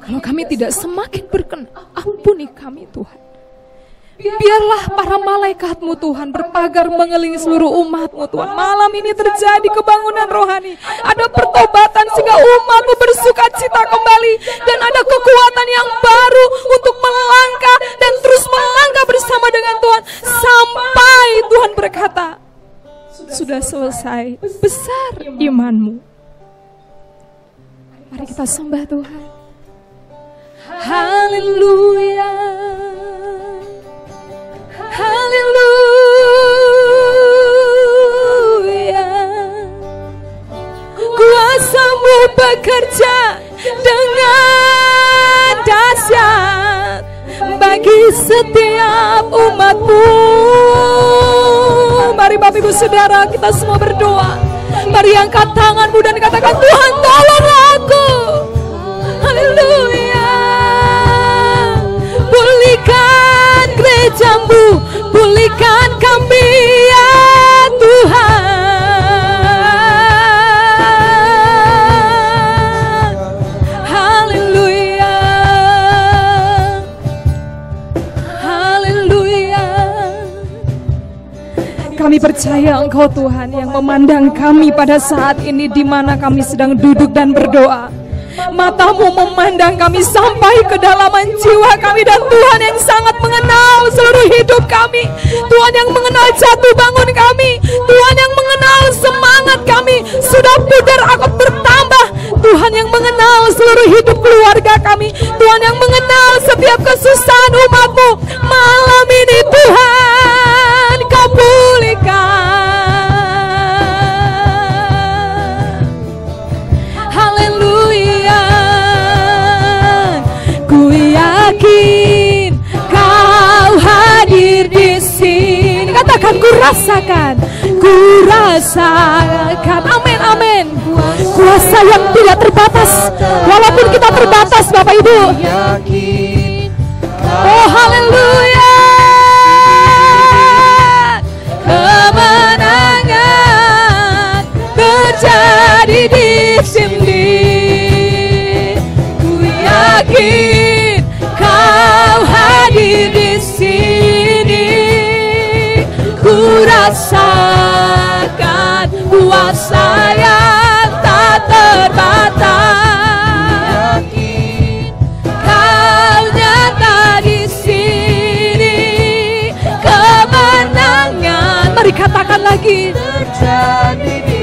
[SPEAKER 3] kalau kami tidak semakin berkenan, ampuni kami Tuhan. Biarlah para malaikat-Mu Tuhan berpagar mengelilingi seluruh umat-Mu Tuhan. Malam ini terjadi kebangunan rohani. Ada pertobatan sehingga umat-Mu bersukacita kembali. Dan ada kekuatan yang baru untuk melangkah dan terus melangkah bersama dengan Tuhan. Sampai Tuhan berkata, sudah selesai, besar iman-Mu. Mari kita sembah Tuhan. Haleluya. Haleluya. Kuasa-Mu bekerja dengan dahsyat bagi setiap umat-Mu. Mari Bapak Ibu Saudara, kita semua berdoa. Mari angkat tangan-Mu dan katakan, Tuhan tolonglah aku. Haleluya. Pulihkan gereja-Mu, pulihkan kami ya Tuhan. Haleluya. Haleluya. Kami percaya Engkau Tuhan yang memandang kami pada saat ini di mana kami sedang duduk dan berdoa. Mata-Mu memandang kami sampai kedalaman jiwa kami. Dan Tuhan yang sangat mengenal seluruh hidup kami. Tuhan yang mengenal jatuh bangun kami. Tuhan yang mengenal semangat kami sudah pudar akan bertambah. Tuhan yang mengenal seluruh hidup keluarga kami. Tuhan yang mengenal setiap kesusahan umat-Mu. Malam ini Tuhan Kau pulihkan. Yakin Kau hadir di sini. Katakan, ku rasakan, amin, amin. Kuasa yang tidak terbatas, walaupun kita terbatas Bapak Ibu. Oh haleluya. Kemenangan terjadi di sini. Ku yakin Kau hadir di sini. Ku rasakan kuasa yang tak yakin.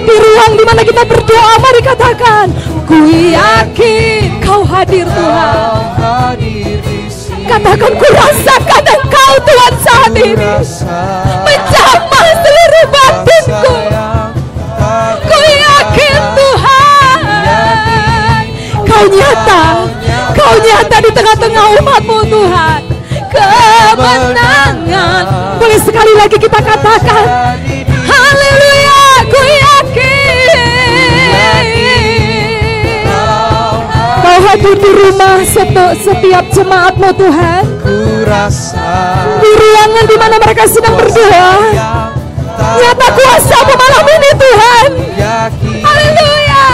[SPEAKER 3] Di ruang di mana kita berdoa, mari katakan, ku yakin Kau hadir Tuhan. Katakan, ku rasakan Engkau Tuhan saat ini menjamah seluruh batinku. Ku yakin Tuhan, Kau nyata di tengah-tengah umat-Mu Tuhan. Kemenangan, boleh sekali lagi kita katakan, haleluya, ku yakin Kau hadir di rumah setiap jemaat-Mu Tuhan. Di ruangan di mana mereka sedang berdoa, nyata kuasa-Mu malam ini Tuhan. Haleluya.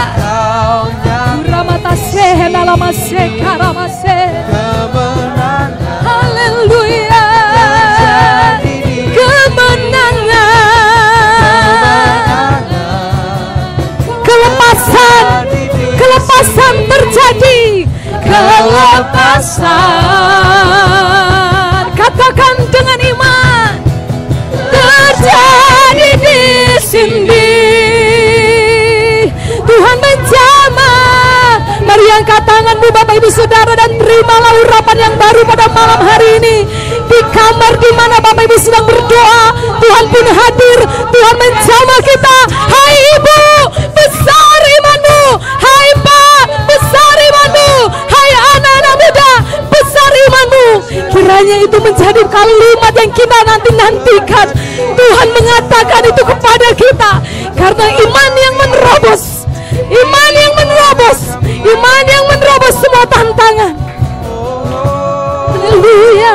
[SPEAKER 3] Haleluya. Kemenangan, kelepasan terjadi, kelepasan. Katakan dengan iman, terjadi di sini. Tuhan menjamah. Mari angkat tanganmu Bapak Ibu Saudara dan terimalah urapan yang baru pada malam hari ini. Di kamar di mana Bapak Ibu sedang berdoa, Tuhan pun hadir. Tuhan menjamah kita. Hai Ibu, besar imanmu. Hai Pak, besar imanmu. Hai anak-anak muda, besar imanmu. Kiranya itu menjadi kalimat yang kita nantikan. Tuhan mengatakan itu kepada kita, karena iman yang menerobos, iman yang menerobos, iman yang menerobos semua tantangan. Haleluya.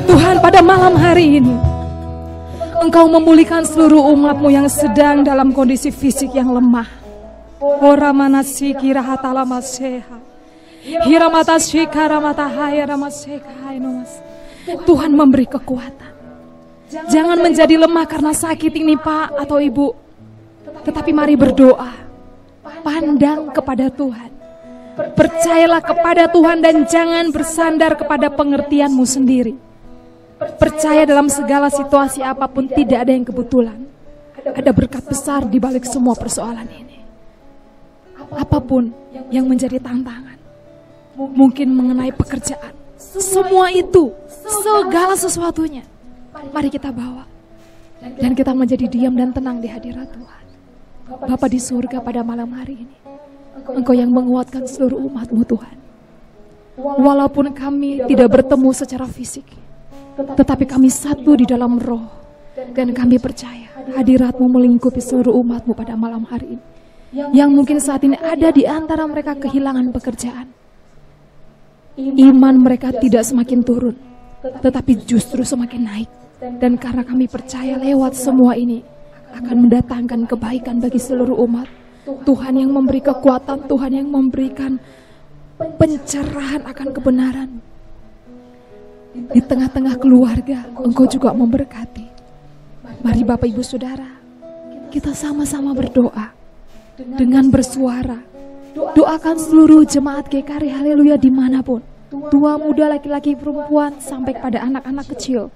[SPEAKER 3] Tuhan, pada malam hari ini Engkau memulihkan seluruh umat-Mu yang sedang dalam kondisi fisik yang lemah. Ora manasi kirahatala maseha, hiramata shikaramata hayaramaseka inomas. Tuhan memberi kekuatan. Jangan menjadi lemah karena sakit ini Pak atau Ibu, tetapi mari berdoa, pandang kepada Tuhan, percayalah kepada Tuhan dan jangan bersandar kepada pengertianmu sendiri. Percaya dalam segala situasi apapun tidak ada yang kebetulan. Ada berkat besar di balik semua persoalan ini. Apapun yang menjadi tantangan, mungkin mengenai pekerjaan, semua itu, segala sesuatunya, mari kita bawa dan kita menjadi diam dan tenang di hadirat Tuhan. Bapa di surga, pada malam hari ini Engkau yang menguatkan seluruh umat-Mu Tuhan. Walaupun kami tidak bertemu secara fisik, tetapi kami satu di dalam roh, dan kami percaya hadirat-Mu melingkupi seluruh umat-Mu pada malam hari ini, yang mungkin saat ini ada di antara mereka kehilangan pekerjaan. Iman mereka tidak semakin turun, tetapi justru semakin naik. Dan karena kami percaya lewat semua ini akan mendatangkan kebaikan bagi seluruh umat. Tuhan yang memberi kekuatan, Tuhan yang memberikan pencerahan akan kebenaran. Di tengah-tengah keluarga, Engkau juga memberkati. Mari Bapak Ibu Saudara, kita sama-sama berdoa dengan bersuara. Doakan seluruh jemaat GKRI Haleluya dimanapun, tua, muda, laki-laki, perempuan, sampai pada anak-anak kecil,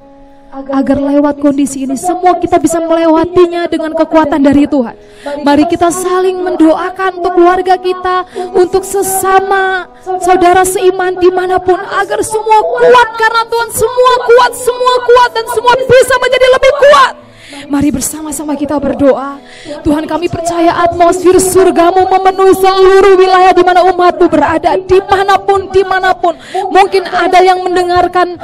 [SPEAKER 3] agar lewat kondisi ini semua kita bisa melewatinya dengan kekuatan dari Tuhan. Mari kita saling mendoakan untuk keluarga kita, untuk sesama saudara seiman dimanapun, agar semua kuat karena Tuhan. Semua kuat dan semua bisa menjadi lebih kuat. Mari bersama-sama kita berdoa. Tuhan, kami percaya atmosfer surga-Mu memenuhi seluruh wilayah di mana umat-Mu berada, dimanapun. Mungkin ada yang mendengarkan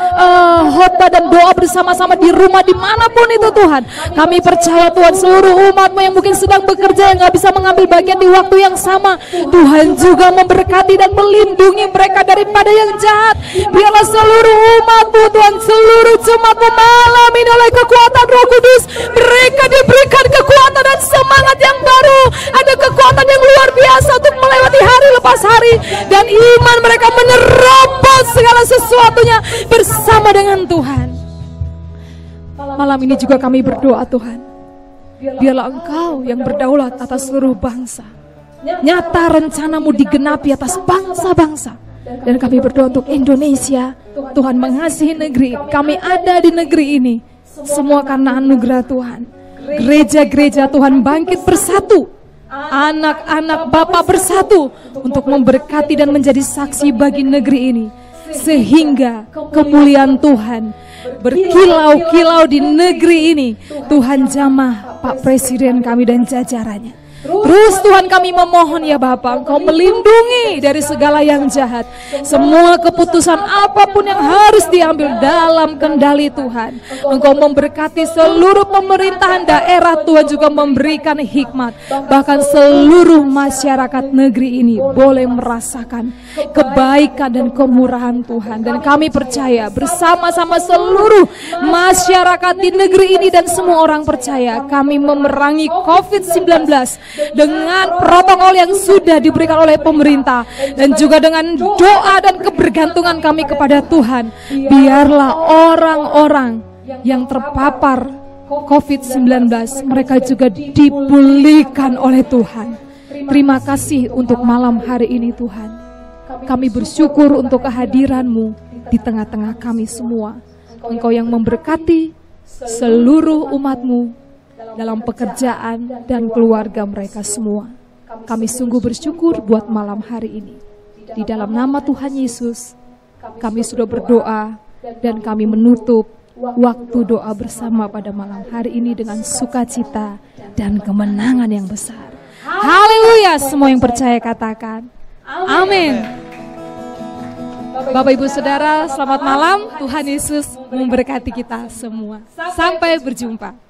[SPEAKER 3] khotbah dan doa bersama-sama di rumah dimanapun itu Tuhan. Kami percaya Tuhan, seluruh umat-Mu yang mungkin sedang bekerja, yang gak bisa mengambil bagian di waktu yang sama, Tuhan juga memberkati dan melindungi mereka daripada yang jahat. Biarlah seluruh umat-Mu Tuhan, seluruh jemaat-Mu malam ini oleh kekuatan Roh Kudus, mereka diberikan kekuatan dan semangat yang baru. Ada kekuatan yang luar biasa untuk melewati hari lepas hari, dan iman mereka menerobos segala sesuatunya bersama dengan Tuhan. Malam ini juga kami berdoa Tuhan, biarlah Engkau yang berdaulat atas seluruh bangsa. Nyata rencana-Mu digenapi atas bangsa-bangsa. Dan kami berdoa untuk Indonesia. Tuhan mengasihi negeri, kami ada di negeri ini semua karena anugerah Tuhan. gereja-gereja Tuhan bangkit bersatu, anak-anak Bapa bersatu untuk memberkati dan menjadi saksi bagi negeri ini, sehingga kemuliaan Tuhan berkilau-kilau di negeri ini. Tuhan jamah Pak Presiden kami dan jajarannya. Terus Tuhan kami memohon ya Bapa, Engkau melindungi dari segala yang jahat. Semua keputusan apapun yang harus diambil dalam kendali Tuhan. Engkau memberkati seluruh pemerintahan daerah, Tuhan juga memberikan hikmat. Bahkan seluruh masyarakat negeri ini boleh merasakan kebaikan dan kemurahan Tuhan. Dan kami percaya bersama-sama seluruh masyarakat di negeri ini dan semua orang percaya kami memerangi COVID-19 dengan protokol yang sudah diberikan oleh pemerintah dan juga dengan doa dan kebergantungan kami kepada Tuhan. Biarlah orang-orang yang terpapar COVID-19 mereka juga dipulihkan oleh Tuhan. Terima kasih untuk malam hari ini Tuhan. Kami bersyukur untuk kehadiran-Mu di tengah-tengah kami semua. Engkau yang memberkati seluruh umat-Mu dalam pekerjaan dan keluarga mereka semua. Kami sungguh bersyukur buat malam hari ini. Di dalam nama Tuhan Yesus, kami sudah berdoa dan kami menutup waktu doa bersama pada malam hari ini dengan sukacita dan kemenangan yang besar. Haleluya, semua yang percaya katakan amin. Bapak Ibu Saudara, selamat malam. Tuhan Yesus memberkati kita semua. Sampai berjumpa.